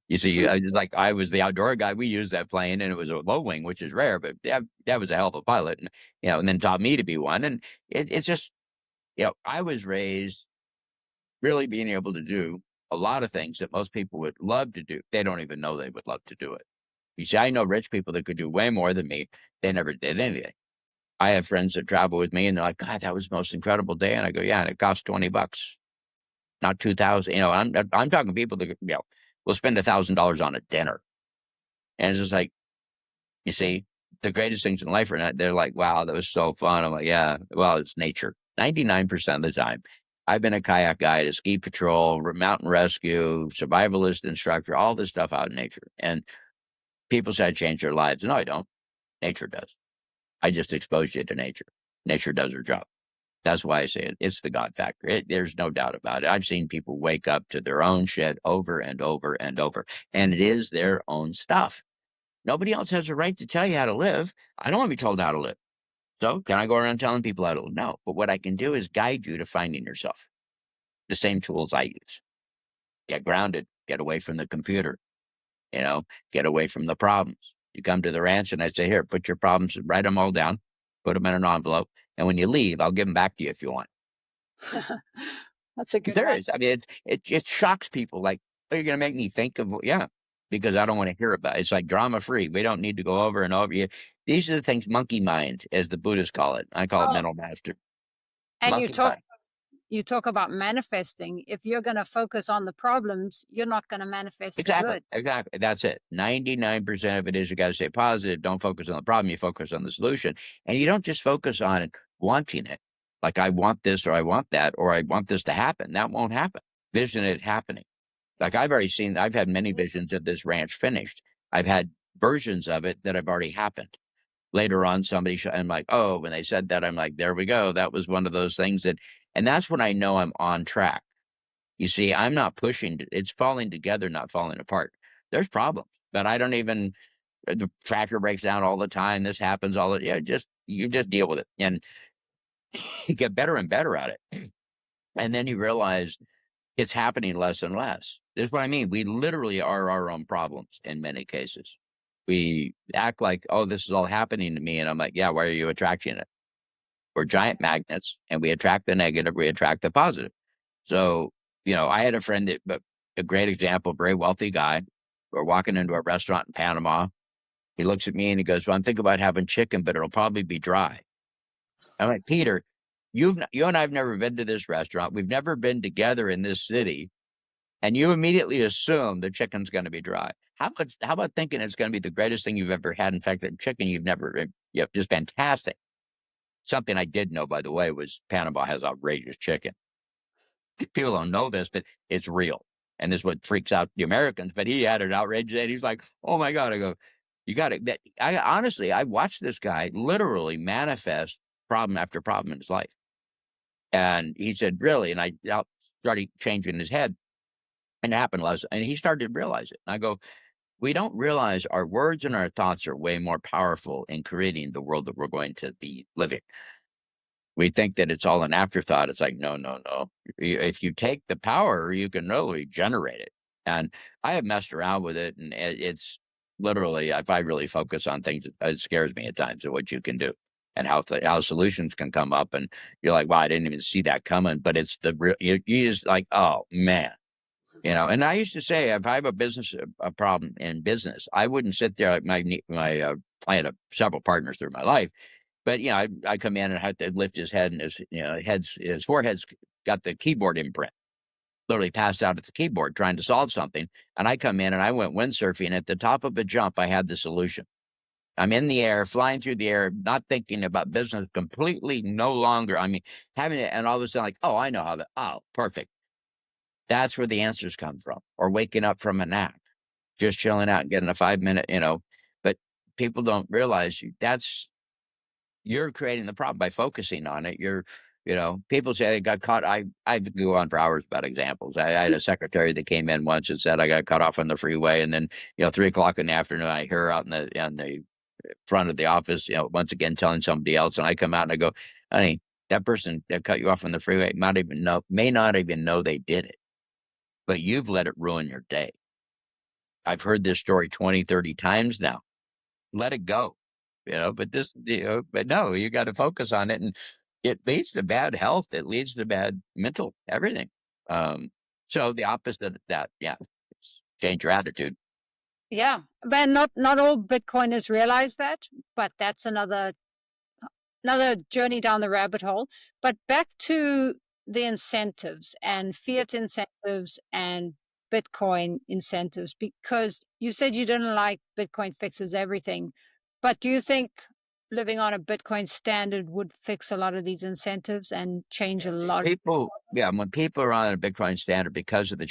S1: You see, like I was the outdoor guy. We used that plane, and it was a low wing, which is rare, but that was a hell of a pilot, and and then taught me to be one. And it's just, I was raised really being able to do a lot of things that most people would love to do. They don't even know they would love to do it. You see, I know rich people that could do way more than me. They never did anything. I have friends that travel with me, and they're like, God, that was the most incredible day. And I go, yeah, and it cost $20, not 2,000. I'm talking people that will spend $1,000 on a dinner. And it's just like, you see, the greatest things in life are not, they're like, wow, that was so fun. I'm like, yeah, well, it's nature. 99% of the time. I've been a kayak guide, a ski patrol, mountain rescue, survivalist instructor, all this stuff out in nature. And people say I change their lives. No, I don't. Nature does. I just exposed you to nature. Nature does her job. That's why I say it. It's the God factor. There's no doubt about it. I've seen people wake up to their own shit over and over and over. And it is their own stuff. Nobody else has a right to tell you how to live. I don't want to be told how to live. So can I go around telling people how to live? No. But what I can do is guide you to finding yourself. The same tools I use. Get grounded. Get away from the computer. Get away from the problems. You come to the ranch and I say, here, put your problems, write them all down, put them in an envelope. And when you leave, I'll give them back to you if you want.
S2: That's a good
S1: There
S2: one.
S1: is. I mean, it shocks people. Like, Oh, you're gonna make me think of yeah, because I don't wanna hear about it. It's like drama free. We don't need to go over and over. These are the things monkey mind, as the Buddhists call it. I call it
S2: Oh,
S1: mental master.
S2: and
S1: Monkey mind.
S2: you talk about manifesting. If you're going to focus on the problems, you're not going to manifest the
S1: Exactly,
S2: good.
S1: exactly. That's it. 99% of it is you gotta stay positive. Don't focus on the problem. You focus on the solution. And you don't just focus on wanting it. Like I want this or I want that or I want this to happen. That won't happen. Vision it happening. Like I've had many visions of this ranch finished. I've had versions of it that have already happened. Later on, I'm like, oh, when they said that, I'm like, there we go. That was one of those things and that's when I know I'm on track. You see, I'm not pushing, it's falling together, not falling apart. There's problems, but I don't even, the tractor breaks down all the time. This happens all the, yeah, you just deal with it and you get better and better at it. And then you realize it's happening less and less. This is what I mean. We literally are our own problems in many cases. We act like, oh, this is all happening to me. And I'm like, yeah, why are you attracting it? We're giant magnets and we attract the negative, we attract the positive. So, I had a friend but a great example, very wealthy guy. We're walking into a restaurant in Panama. He looks at me and he goes, well, I'm thinking about having chicken, but it'll probably be dry. I'm like, Peter, you and I have never been to this restaurant. We've never been together in this city. And you immediately assume the chicken's gonna be dry. How about thinking it's gonna be the greatest thing you've ever had? In fact, the chicken you've never just fantastic. Something I did know, by the way, was Panama has outrageous chicken. People don't know this, but it's real, and this is what freaks out the Americans, but he had an outrageous and he's like, "Oh my god." I go, "You got it." I honestly, I watched this guy literally manifest problem after problem in his life, and he said, "Really?" And I started changing his head, and it happened less and he started to realize it. And I go, we don't realize our words and our thoughts are way more powerful in creating the world that we're going to be living. We think that it's all an afterthought. It's like, no, no, no. If you take the power, you can really generate it. And I have messed around with it, and it's literally, if I really focus on things, it scares me at times of what you can do and how solutions can come up. And you're like, wow, I didn't even see that coming. But it's the real, you just like, oh man, and I used to say if I have a problem in business, I wouldn't sit there like I had several partners through my life, but I come in and I had to lift his head and his forehead's got the keyboard imprint, literally passed out at the keyboard trying to solve something. And I come in and I went windsurfing at the top of a jump. I had the solution. I'm in the air, flying through the air, not thinking about business, completely no longer. I mean, having it, and all of a sudden, like, oh, I know how that. Oh, perfect. That's where the answers come from, or waking up from a nap, just chilling out and getting a 5 minute, but people don't realize you're creating the problem by focusing on it. People say they got caught. I could go on for hours about examples. I had a secretary that came in once and said I got cut off on the freeway, and then 3 o'clock in the afternoon, I hear her out in the front of the office, once again telling somebody else, and I come out and I go, honey, that person that cut you off on the freeway may not even know they did it, but you've let it ruin your day. I've heard this story 20, 30 times now. Let it go, but no, you got to focus on it. And it leads to bad health. It leads to bad mental everything. Um, so the opposite of that, yeah, change your attitude.
S2: Yeah, but not all Bitcoiners realize that, but that's another journey down the rabbit hole. But back to the incentives and fiat incentives and Bitcoin incentives, because you said you didn't like Bitcoin fixes everything. But do you think living on a Bitcoin standard would fix a lot of these incentives and change a lot of
S1: When people are on a Bitcoin standard because of they're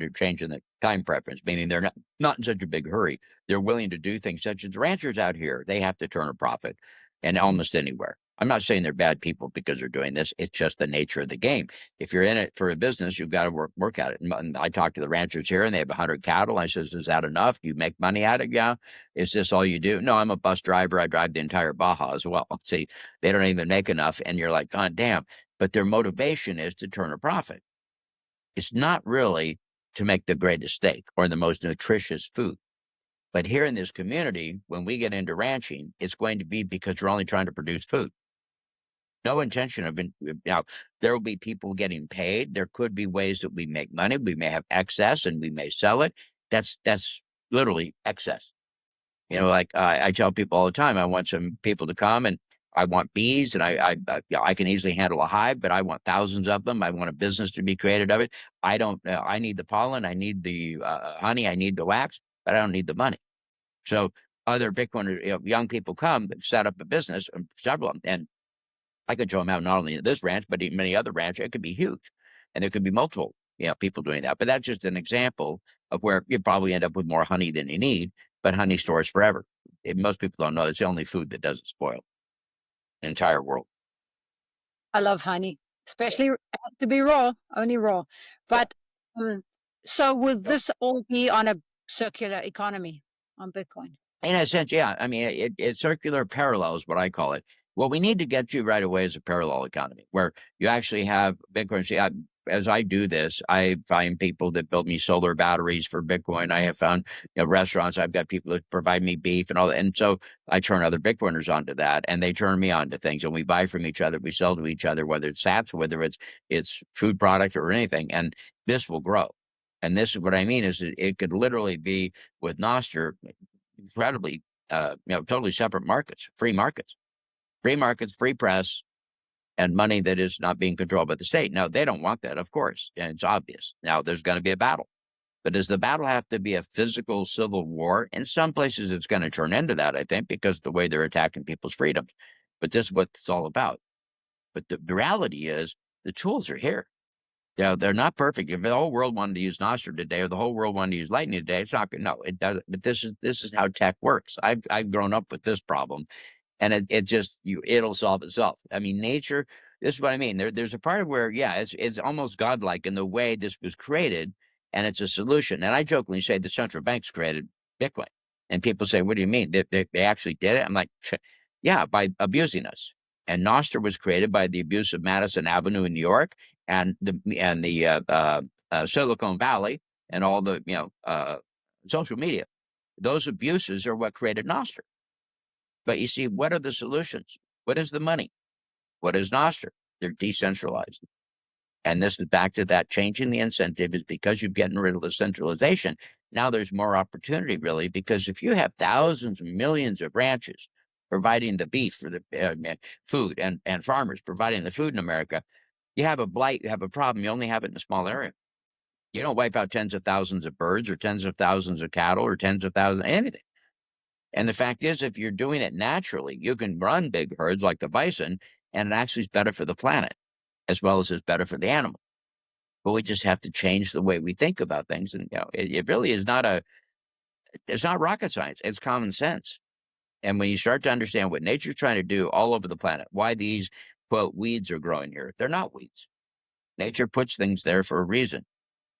S1: changing the time preference, meaning they're not in such a big hurry. They're willing to do things such as ranchers out here. They have to turn a profit, and almost anywhere. I'm not saying they're bad people because they're doing this. It's just the nature of the game. If you're in it for a business, you've got to work at it. And I talk to the ranchers here, and they have 100 cattle. I says, "Is that enough? Do you make money at it? Yeah. Is this all you do? No, I'm a bus driver. I drive the entire Baja as well. See, they don't even make enough, and you're like, God damn." But their motivation is to turn a profit. It's not really to make the greatest steak or the most nutritious food. But here in this community, when we get into ranching, it's going to be because we're only trying to produce food. No intention of now. There will be people getting paid. There could be ways that we make money. We may have excess and we may sell it. That's literally excess. Like I tell people all the time, I want some people to come and I want bees, and I can easily handle a hive, but I want thousands of them. I want a business to be created of it. I don't. I need the pollen. I need the honey. I need the wax, but I don't need the money. So other Bitcoin, young people come, set up a business, several of them, and I could show them out not only in this ranch, but in many other ranches. It could be huge, and there could be multiple, people doing that. But that's just an example of where you probably end up with more honey than you need, but honey stores forever. Most people don't know it's the only food that doesn't spoil the entire world.
S2: I love honey, especially to be raw, only raw. But so will this all be on a circular economy on Bitcoin?
S1: In a sense, yeah. I mean, it's circular parallel is what I call it. What we need to get to right away is a parallel economy where you actually have Bitcoin. See, as I do this, I find people that build me solar batteries for Bitcoin. I have found restaurants. I've got people that provide me beef and all that. And so I turn other Bitcoiners onto that, and they turn me on to things. And we buy from each other. We sell to each other, whether it's sats, whether it's food product or anything. And this will grow. And this is what I mean is it could literally be with Nostr incredibly, totally separate markets, free markets, free press, and money that is not being controlled by the state. Now, they don't want that, of course, and it's obvious. Now, there's going to be a battle. But does the battle have to be a physical civil war? In some places, it's going to turn into that, I think, because the way they're attacking people's freedoms. But this is what it's all about. But the reality is the tools are here. Yeah, they're not perfect. If the whole world wanted to use Nostr today, or the whole world wanted to use Lightning today, it's not good. No, it doesn't. But this is how tech works. I've grown up with this problem, and it'll solve itself. I mean, nature. This is what I mean. There's a part of where, yeah, it's almost godlike in the way this was created, and it's a solution. And I jokingly say the central banks created Bitcoin, and people say, "What do you mean? They actually did it?" I'm like, yeah, by abusing us. And Nostr was created by the abuse of Madison Avenue in New York and the Silicon Valley and all the social media. Those abuses are what created Nostr. But you see, what are the solutions? What is the money? What is Nostr? They're decentralized. And this is back to that changing the incentive is because you're getting rid of the centralization. Now there's more opportunity, really, because if you have thousands of millions of ranches providing the beef for the food and farmers providing the food in America, you have a blight, you have a problem. You only have it in a small area. You don't wipe out tens of thousands of birds or tens of thousands of cattle or tens of thousands, anything. And the fact is, if you're doing it naturally, you can run big herds like the bison, and it actually is better for the planet as well as it's better for the animal. But we just have to change the way we think about things. And it really is it's not rocket science. It's common sense. And when you start to understand what nature's trying to do all over the planet, why these quote weeds are growing here, they're not weeds. Nature puts things there for a reason.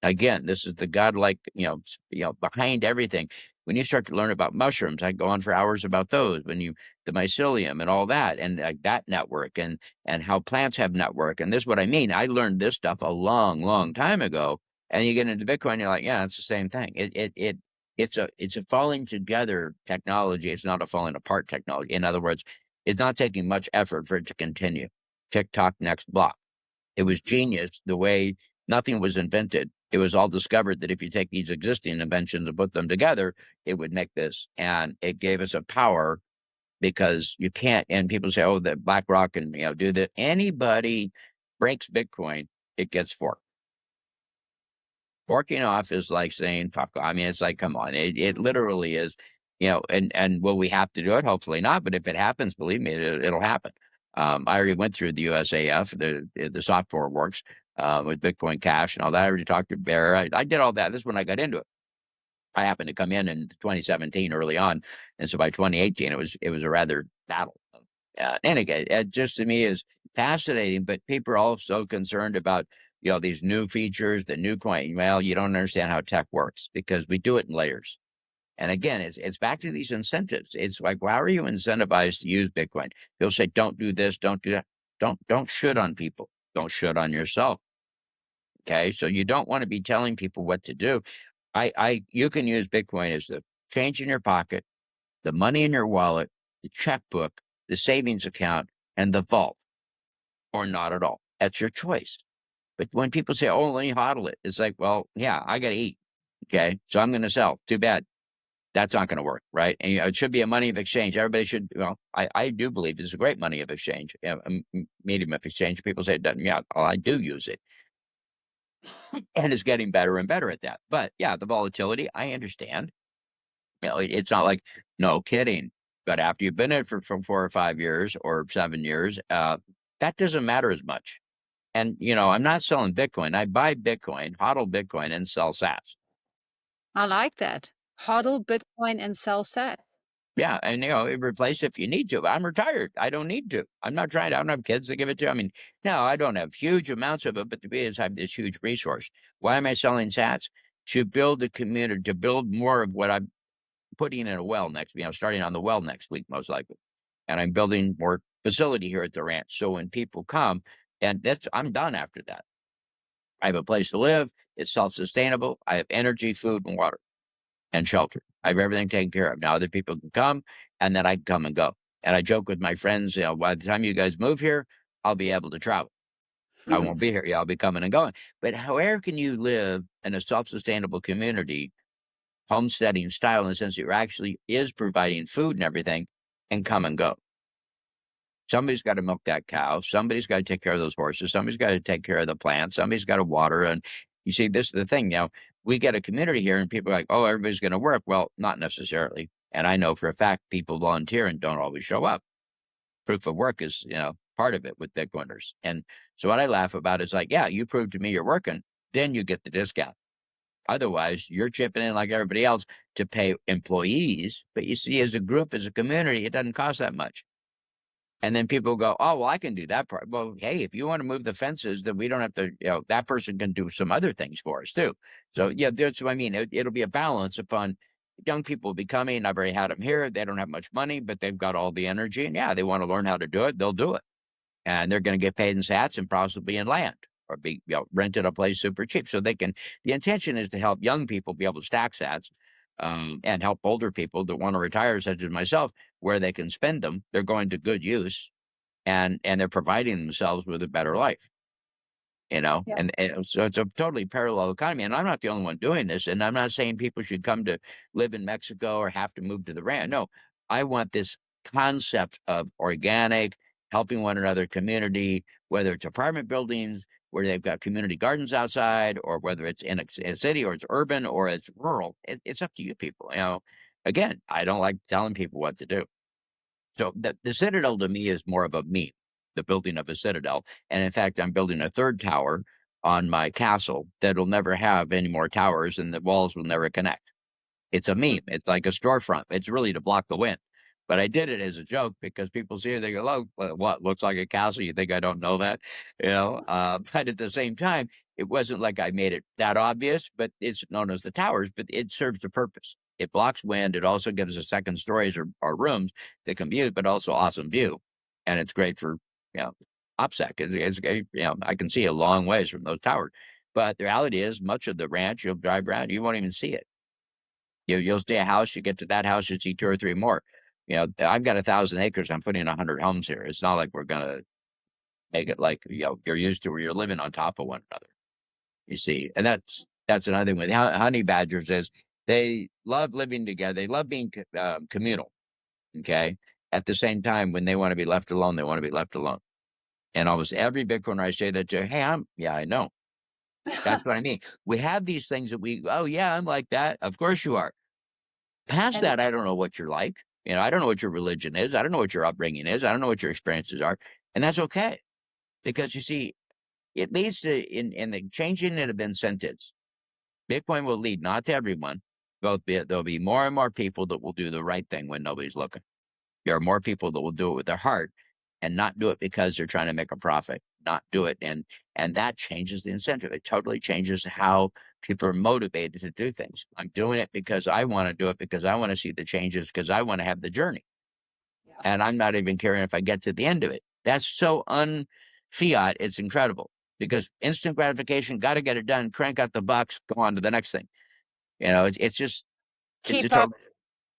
S1: Again, this is the godlike, behind everything. When you start to learn about mushrooms, I go on for hours about those. The mycelium and all that, and that network, and how plants have network, and this is what I mean. I learned this stuff a long, long time ago, and you get into Bitcoin, you're like, yeah, it's the same thing. It's a falling together technology. It's not a falling apart technology. In other words, it's not taking much effort for it to continue. TikTok, next block. It was genius the way nothing was invented. It was all discovered that if you take these existing inventions and put them together, it would make this. And it gave us a power because you can't, and people say, oh, that BlackRock can, do that. Anybody breaks Bitcoin, it gets forked. Forking off is like saying, fuck. I mean, it's like, come on, it literally is, and will we have to do it? Hopefully not. But if it happens, believe me, it'll happen. I already went through the USAF, the software works with Bitcoin Cash and all that. I already talked to Bear. I did all that. This is when I got into it. I happened to come in 2017 early on, and so by 2018 it was a rather battle. And again, it just to me is fascinating. But people are also concerned about these new features, the new coin. Well, you don't understand how tech works because we do it in layers. And again, it's back to these incentives. It's like, how are you incentivized to use Bitcoin? They'll say, don't do this, don't do that. Don't shit on people. Don't shit on yourself. Okay. So you don't want to be telling people what to do. You can use Bitcoin as the change in your pocket, the money in your wallet, the checkbook, the savings account, and the vault. or not at all. That's your choice. But when people say, "Oh, let me hodl it," it's like, well, yeah, I got to eat. Okay, so I'm going to sell. Too bad. That's not going to work, right? And it should be a money of exchange. Everybody should. Well, I do believe it's a great money of exchange, medium of exchange. People say it doesn't. Yeah, well, I do use it, and it's getting better and better at that. But yeah, the volatility, I understand. It's not like no kidding. But after you've been in it for 4 or 5 years or 7 years, that doesn't matter as much. And I'm not selling Bitcoin. I buy Bitcoin, hodl Bitcoin, and sell Sats.
S2: I like that. Hodl Bitcoin and sell sat.
S1: Yeah, and replace if you need to. But I'm retired. I don't need to. I'm not trying to. I don't have kids to give it to. I mean, no, I don't have huge amounts of it, but the beauty is I have this huge resource. Why am I selling Sats? To build a community, to build more of what I'm putting in a well next. Starting on the well next week, most likely, and I'm building more facility here at the ranch. So when people come, and I'm done after that. I have a place to live. It's self-sustainable. I have energy, food, and water, and shelter. I have everything taken care of. Now other people can come, and then I can come and go. And I joke with my friends, by the time you guys move here, I'll be able to travel. I won't be here. Yeah, I'll be coming and going. But where can you live in a self-sustainable community, homesteading style, in the sense that you're actually is providing food and everything, and come and go? Somebody's got to milk that cow. Somebody's got to take care of those horses. Somebody's got to take care of the plants. Somebody's got to water. And you see, this is the thing. We get a community here and people are like, oh, everybody's going to work. Well, not necessarily. And I know for a fact people volunteer and don't always show up. Proof of work is, part of it with Bitcoiners. And so what I laugh about is like, yeah, you prove to me you're working, then you get the discount. Otherwise, you're chipping in like everybody else to pay employees. But you see, as a group, as a community, it doesn't cost that much. And then people go, oh, well, I can do that part. Well, hey, if you want to move the fences, then we don't have to, that person can do some other things for us too. So, yeah, that's what I mean. It'll be a balance upon young people becoming. I've already had them here. They don't have much money, but they've got all the energy. And yeah, they want to learn how to do it. They'll do it. And they're going to get paid in sats and possibly in land or be rented a place super cheap. So the intention is to help young people be able to stack sats. And help older people that want to retire, such as myself, where they can spend them. They're going to good use, and they're providing themselves with a better life.
S2: Yeah.
S1: And so it's a totally parallel economy. And I'm not the only one doing this. And I'm not saying people should come to live in Mexico or have to move to the ranch. No, I want this concept of organic, helping one another community, whether it's apartment buildings where they've got community gardens outside, or whether it's in a city or it's urban or it's rural. It's up to you people. Again, I don't like telling people what to do. So the Citadel to me is more of a meme, the building of a citadel. And in fact, I'm building a third tower on my castle that'll never have any more towers and the walls will never connect. It's a meme. It's like a storefront. It's really to block the wind. But I did it as a joke because people see it, they go, "Oh, what looks like a castle? You think I don't know that?" But at the same time, it wasn't like I made it that obvious. But it's known as the towers. But it serves a purpose. It blocks wind. It also gives us second stories or rooms that can view, but also awesome view, and it's great for you know OPSEC. I can see a long ways from those towers. But the reality is, much of the ranch you'll drive around, you won't even see it. You'll see a house, you get to that house, you see 2 or 3 more. I've got 1,000 acres, I'm putting 100 homes here. It's not like we're gonna make it like, you're used to where you're living on top of one another, you see? And that's another thing with honey badgers is they love living together. They love being communal, okay? At the same time, when they wanna be left alone, they wanna be left alone. And almost every Bitcoiner I say that to, "Hey, yeah, I know." That's what I mean. We have these things that "Oh, yeah, I'm like that." Of course you are. Past
S2: And
S1: that, I don't know what you're like. I don't know what your religion is. I don't know what your upbringing is. I don't know what your experiences are. And that's okay. Because you see, it leads to in the changing of incentives. Bitcoin will lead not to everyone, but there'll be more and more people that will do the right thing when nobody's looking. There are more people that will do it with their heart and not do it because they're trying to make a profit, not do it. And that changes the incentive. It totally changes how people are motivated to do things. I'm doing it because I want to do it, because I want to see the changes, because I want to have the journey.
S2: yeah.
S1: And I'm not even caring if I get to the end of it. That's so un-fiat, it's incredible. Because instant gratification, got to get it done, crank out the bucks, go on to the next thing. It's just, it's a
S2: keep up
S1: total,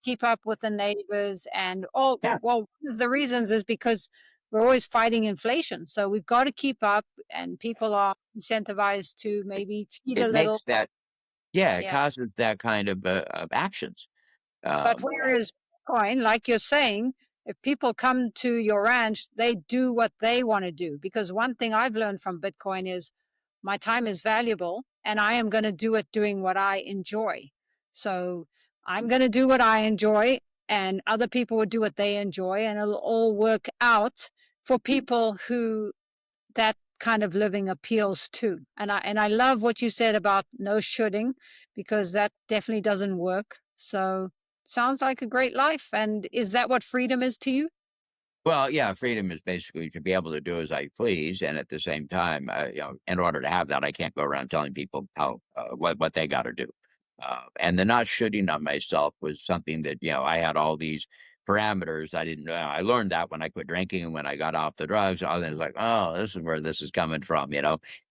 S2: keep up with the neighbors and all
S1: yeah.
S2: well, one of the reasons is because we're always fighting inflation. So we've got to keep up, and people are incentivized to maybe cheat a
S1: It
S2: little.
S1: makes that, yeah, it
S2: Yeah.
S1: causes that kind of actions.
S2: But
S1: Um,
S2: whereas Bitcoin, like you're saying, if people come to your ranch, they do what they want to do. Because one thing I've learned from Bitcoin is my time is valuable and I am going to do it doing what I enjoy. So I'm going to do what I enjoy, and other people will do what they enjoy, and it'll all work out for people who that kind of living appeals to. And I love what you said about no shooting, because that definitely doesn't work. So sounds like a great life. And is that what freedom is to you?
S1: Well, yeah, freedom is basically to be able to do as I please, and at the same time, in order to have that, I can't go around telling people how what they got to do. And the not shooting on myself was something that I had all these parameters. I didn't know. I learned that when I quit drinking and when I got off the drugs. I was like, oh, this is where this is coming from.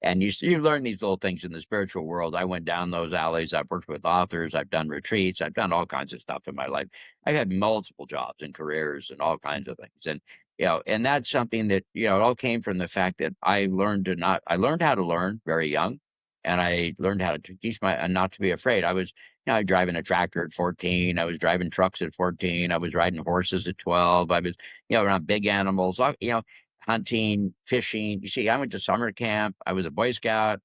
S1: And you learn these little things in the spiritual world. I went down those alleys. I've worked with authors. I've done retreats. I've done all kinds of stuff in my life. I've had multiple jobs and careers and all kinds of things. And that's something that, it all came from the fact that I learned how to learn very young, and I learned how to teach not to be afraid. I was, driving a tractor at 14. I was driving trucks at 14. I was riding horses at 12. I was, around big animals, hunting, fishing. You see, I went to summer camp. I was a Boy Scout,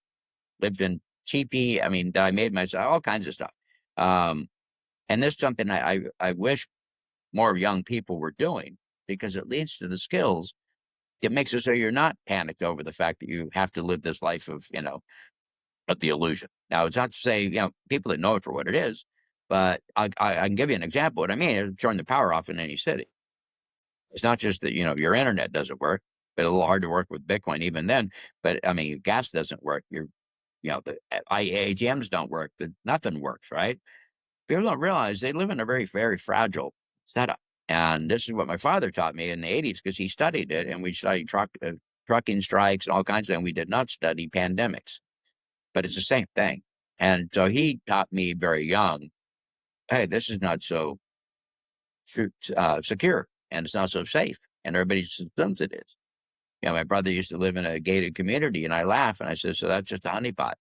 S1: lived in teepee. I mean, I made myself all kinds of stuff. Um, and this is something I wish more young people were doing, because it leads to the skills. It makes it so you're not panicked over the fact that you have to live this life of the illusion. Now, it's not to say, people that know it for what it is, but I can give you an example. What I mean is turn the power off in any city. It's not just that, your internet doesn't work, but a little hard to work with Bitcoin even then. But I mean, your gas doesn't work. The ATMs don't work. Nothing works, right? People don't realize they live in a very, very fragile setup. And this is what my father taught me in the 80s, because he studied it, and we studied trucking strikes and all kinds of things. We did not study pandemics, but it's the same thing. And so he taught me very young, hey, this is not so secure, and it's not so safe. And everybody assumes it is. My brother used to live in a gated community, and I laugh and I said, so that's just a honeypot.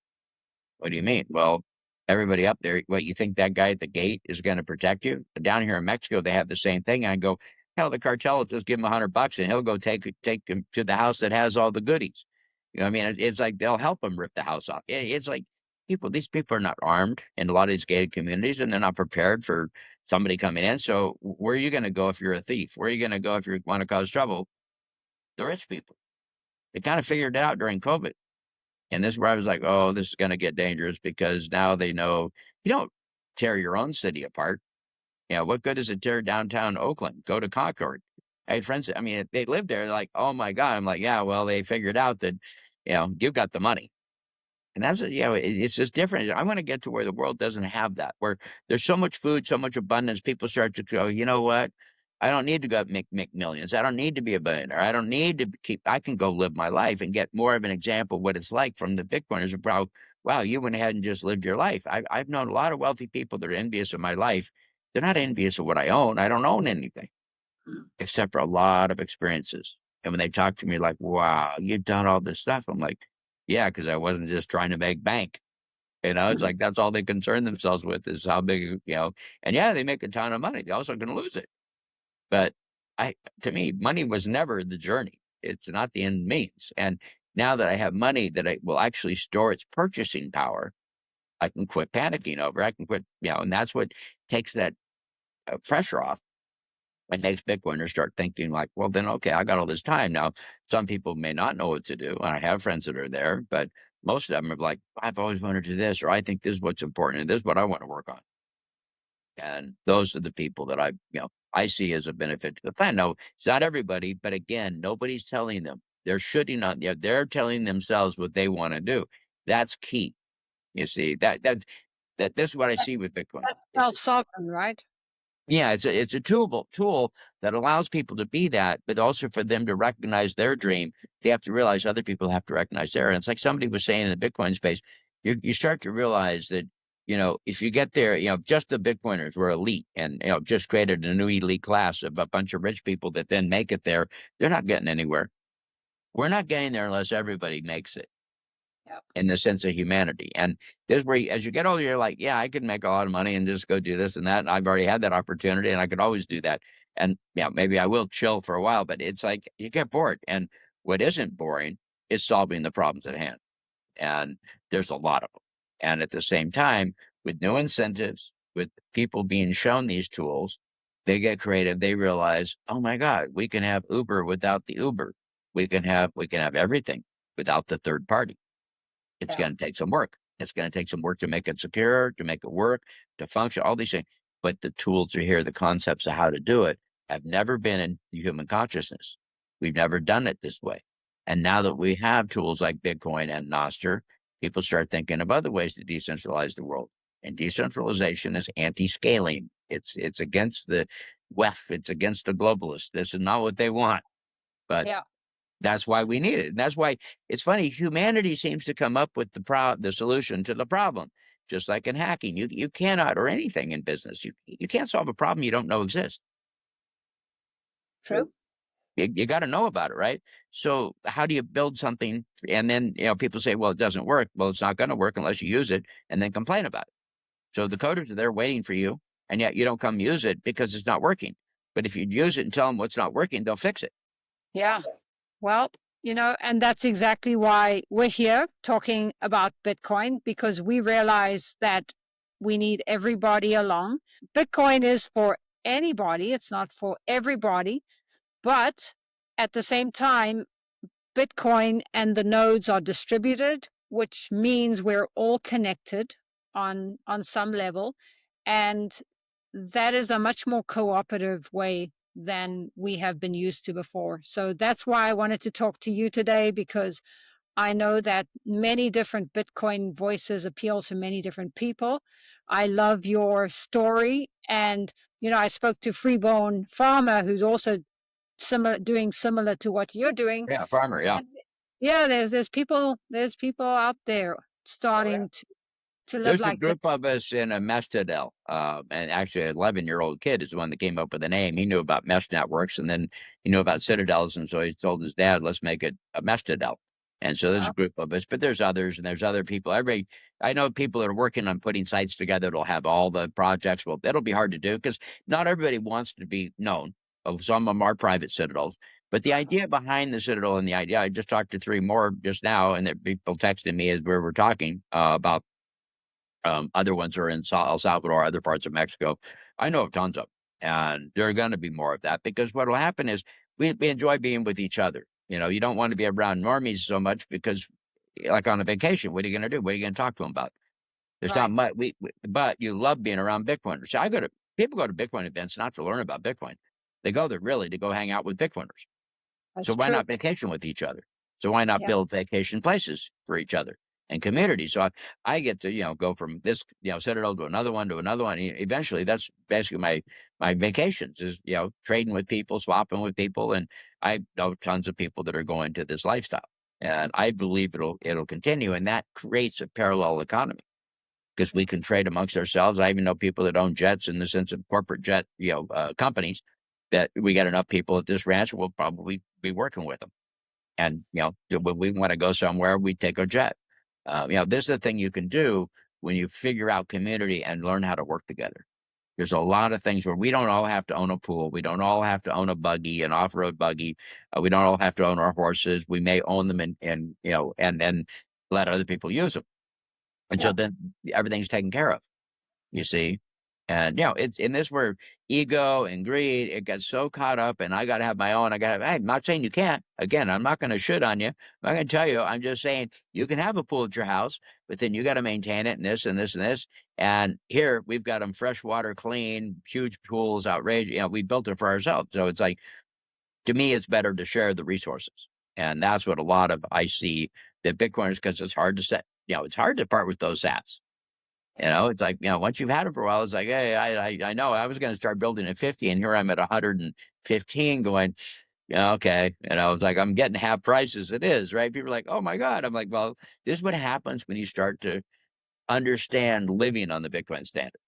S1: What do you mean? Well, everybody up there, what, you think that guy at the gate is going to protect you? Down here in Mexico, they have the same thing. I go, hell, the cartel will just give him $100 and he'll go take him to the house that has all the goodies. What I mean? It's like they'll help him rip the house off. It's like these people are not armed in a lot of these gated communities, and they're not prepared for somebody coming in. So where are you going to go if you're a thief? Where are you going to go if you want to cause trouble? The rich people. They kind of figured it out during COVID. And this is where I was like, oh, this is going to get dangerous, because now they know you don't tear your own city apart. What good does it tear downtown Oakland? Go to Concord. I had friends, I mean, they lived there, like, oh my God. I'm like, yeah, well, they figured out that, you've got the money. And that's, it's just different. I want to get to where the world doesn't have that, where there's so much food, so much abundance. People start to go, you know what? I don't need to go make millions. I don't need to be a billionaire. I don't need to I can go live my life and get more of an example of what it's like from the Bitcoiners about, wow, you went ahead and just lived your life. I've known a lot of wealthy people that are envious of my life. They're not envious of what I own. I don't own anything except for a lot of experiences. And when they talk to me like, wow, you've done all this stuff, I'm like, yeah, because I wasn't just trying to make bank. It's like that's all they concern themselves with is how big. And yeah, they make a ton of money. They also can lose it. But to me, money was never the journey. It's not the end means. And now that I have money that I will actually store its purchasing power, I can quit panicking over. I can quit, and that's what takes that pressure off. It makes Bitcoiners start thinking like, well, then, okay, I got all this time. Now, some people may not know what to do. And I have friends that are there, but most of them are like, I've always wanted to do this, or I think this is what's important, and this is what I want to work on. And those are the people that I see as a benefit to the plan. No, it's not everybody, but again, nobody's telling them. They're shooting on, they're telling themselves what they want to do. That's key. You see, this is what I see with Bitcoin.
S2: That's self sovereign, right?
S1: Yeah, it's a tool that allows people to be that, but also for them to recognize their dream. They have to realize other people have to recognize theirs. And it's like somebody was saying in the Bitcoin space, you start to realize that if you get there, just the Bitcoiners were elite and, just created a new elite class of a bunch of rich people that then make it there. They're not getting anywhere. We're not getting there unless everybody makes it
S2: Yeah.
S1: in the sense of humanity. And this is where, as you get older, you're like, yeah, I could make a lot of money and just go do this and that. And I've already had that opportunity and I could always do that. And yeah, maybe I will chill for a while, but it's like you get bored. And what isn't boring is solving the problems at hand. And there's a lot of them. And at the same time, with new incentives, with people being shown these tools, they get creative. They realize, oh my God, we can have Uber without the Uber. We can have everything without the third party. It's
S2: Yeah.
S1: going to take some work. It's going to take some work to make it secure, to make it work, to function, all these things. But the tools are here. The concepts of how to do it have never been in human consciousness. We've never done it this way. And now that we have tools like Bitcoin and Nostr, people start thinking of other ways to decentralize the world. And decentralization is anti-scaling. It's against the WEF. It's against the globalists. This is not what they want. But
S2: Yeah.
S1: that's why we need it. And that's why it's funny. Humanity seems to come up with the solution to the problem. Just like in hacking, you cannot, or anything in business, you can't solve a problem you don't know exists.
S2: True.
S1: You got to know about it, right? So how do you build something? And then people say, well, it doesn't work. Well, it's not going to work unless you use it, and then complain about it. So the coders are there waiting for you, and yet you don't come use it because it's not working. But if you use it and tell them what's not working, they'll fix it.
S2: Yeah. Well, and that's exactly why we're here talking about Bitcoin, because we realize that we need everybody along. Bitcoin is for anybody, it's not for everybody. But at the same time, Bitcoin and the nodes are distributed, which means we're all connected on some level. And that is a much more cooperative way than we have been used to before. So that's why I wanted to talk to you today, because I know that many different Bitcoin voices appeal to many different people. I love your story. And, I spoke to Freeborn Farmer, who's also doing similar to what you're doing.
S1: Yeah, farmer. Yeah.
S2: And yeah, there's people out there
S1: Oh yeah.
S2: starting to live
S1: There's a
S2: like this.
S1: group of us in a Mestadel, and actually, an 11-year-old kid is the one that came up with the name. He knew about mesh networks, and then he knew about citadels, and so he told his dad, "Let's make it a Mestadel." And so there's a group of us, but there's others, and there's other people. I know people that are working on putting sites together that'll have all the projects. Well, it'll be hard to do because not everybody wants to be known. Some of them are private citadels, but the idea behind the citadel and the idea, I just talked to 3 more just now, and that people texted me as we were talking about other ones are in El Salvador, other parts of Mexico. I know of tons of them, and there are going to be more of that because what will happen is we enjoy being with each other. You don't want to be around normies so much because, like on a vacation, what are you going to do? What are you going to talk to them about? There's not
S2: Right.
S1: much. But you love being around Bitcoiners. See, people go to Bitcoin events not to learn about Bitcoin. They go there really to go hang out with Bitcoiners. So
S2: That's
S1: why
S2: true.
S1: not vacation with each other? So why not
S2: Yeah.
S1: build vacation places for each other and communities? So I get to, go from this, citadel to another one to another one. Eventually that's basically my vacations is, trading with people, swapping with people. And I know tons of people that are going to this lifestyle. And I believe it'll continue. And that creates a parallel economy because we can trade amongst ourselves. I even know people that own jets in the sense of corporate jet, companies that we get enough people at this ranch, we'll probably be working with them. And, when we want to go somewhere, we take a jet. This is the thing you can do when you figure out community and learn how to work together. There's a lot of things where we don't all have to own a pool. We don't all have to own a buggy, an off-road buggy. We don't all have to own our horses. We may own them and then let other people use them. And so
S2: Yeah.
S1: then everything's taken care of, you see? And, it's in this where ego and greed, it gets so caught up and I got to have my own. Hey, I'm not saying you can't. Again, I'm not going to shit on you. I'm not going to tell you. I'm just saying you can have a pool at your house, but then you got to maintain it and this and this and this. And here we've got them freshwater, clean, huge pools, outrageous. We built it for ourselves. So it's like, to me, it's better to share the resources. And that's what a lot of I see that Bitcoiners, because it's hard to set, it's hard to part with those sats. It's like, once you've had it for a while, it's like, hey, I know I was going to start building at 50 and here I'm at 115 going, yeah, okay. It's like, I'm getting half price as it is, right? People are like, oh my God. I'm like, well, this is what happens when you start to understand living on the Bitcoin standard.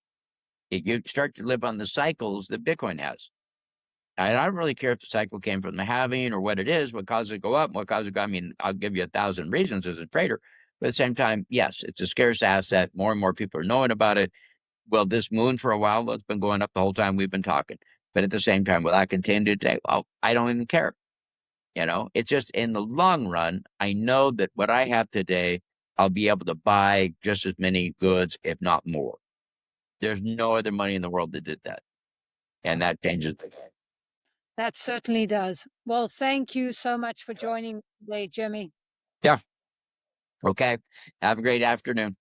S1: You start to live on the cycles that Bitcoin has. And I don't really care if the cycle came from the halving or what it is, what caused it to go up, what caused it to go. I mean, I'll give you 1,000 reasons as a trader. But at the same time, yes, it's a scarce asset. More and more people are knowing about it. Well, this moon for a while, it's been going up the whole time we've been talking. But at the same time, will I continue today? Well, I don't even care. It's just in the long run, I know that what I have today, I'll be able to buy just as many goods, if not more. There's no other money in the world that did that. And that changes the game.
S2: That certainly does. Well, thank you so much for joining me today, Jimmy.
S1: Yeah. Okay. Have a great afternoon.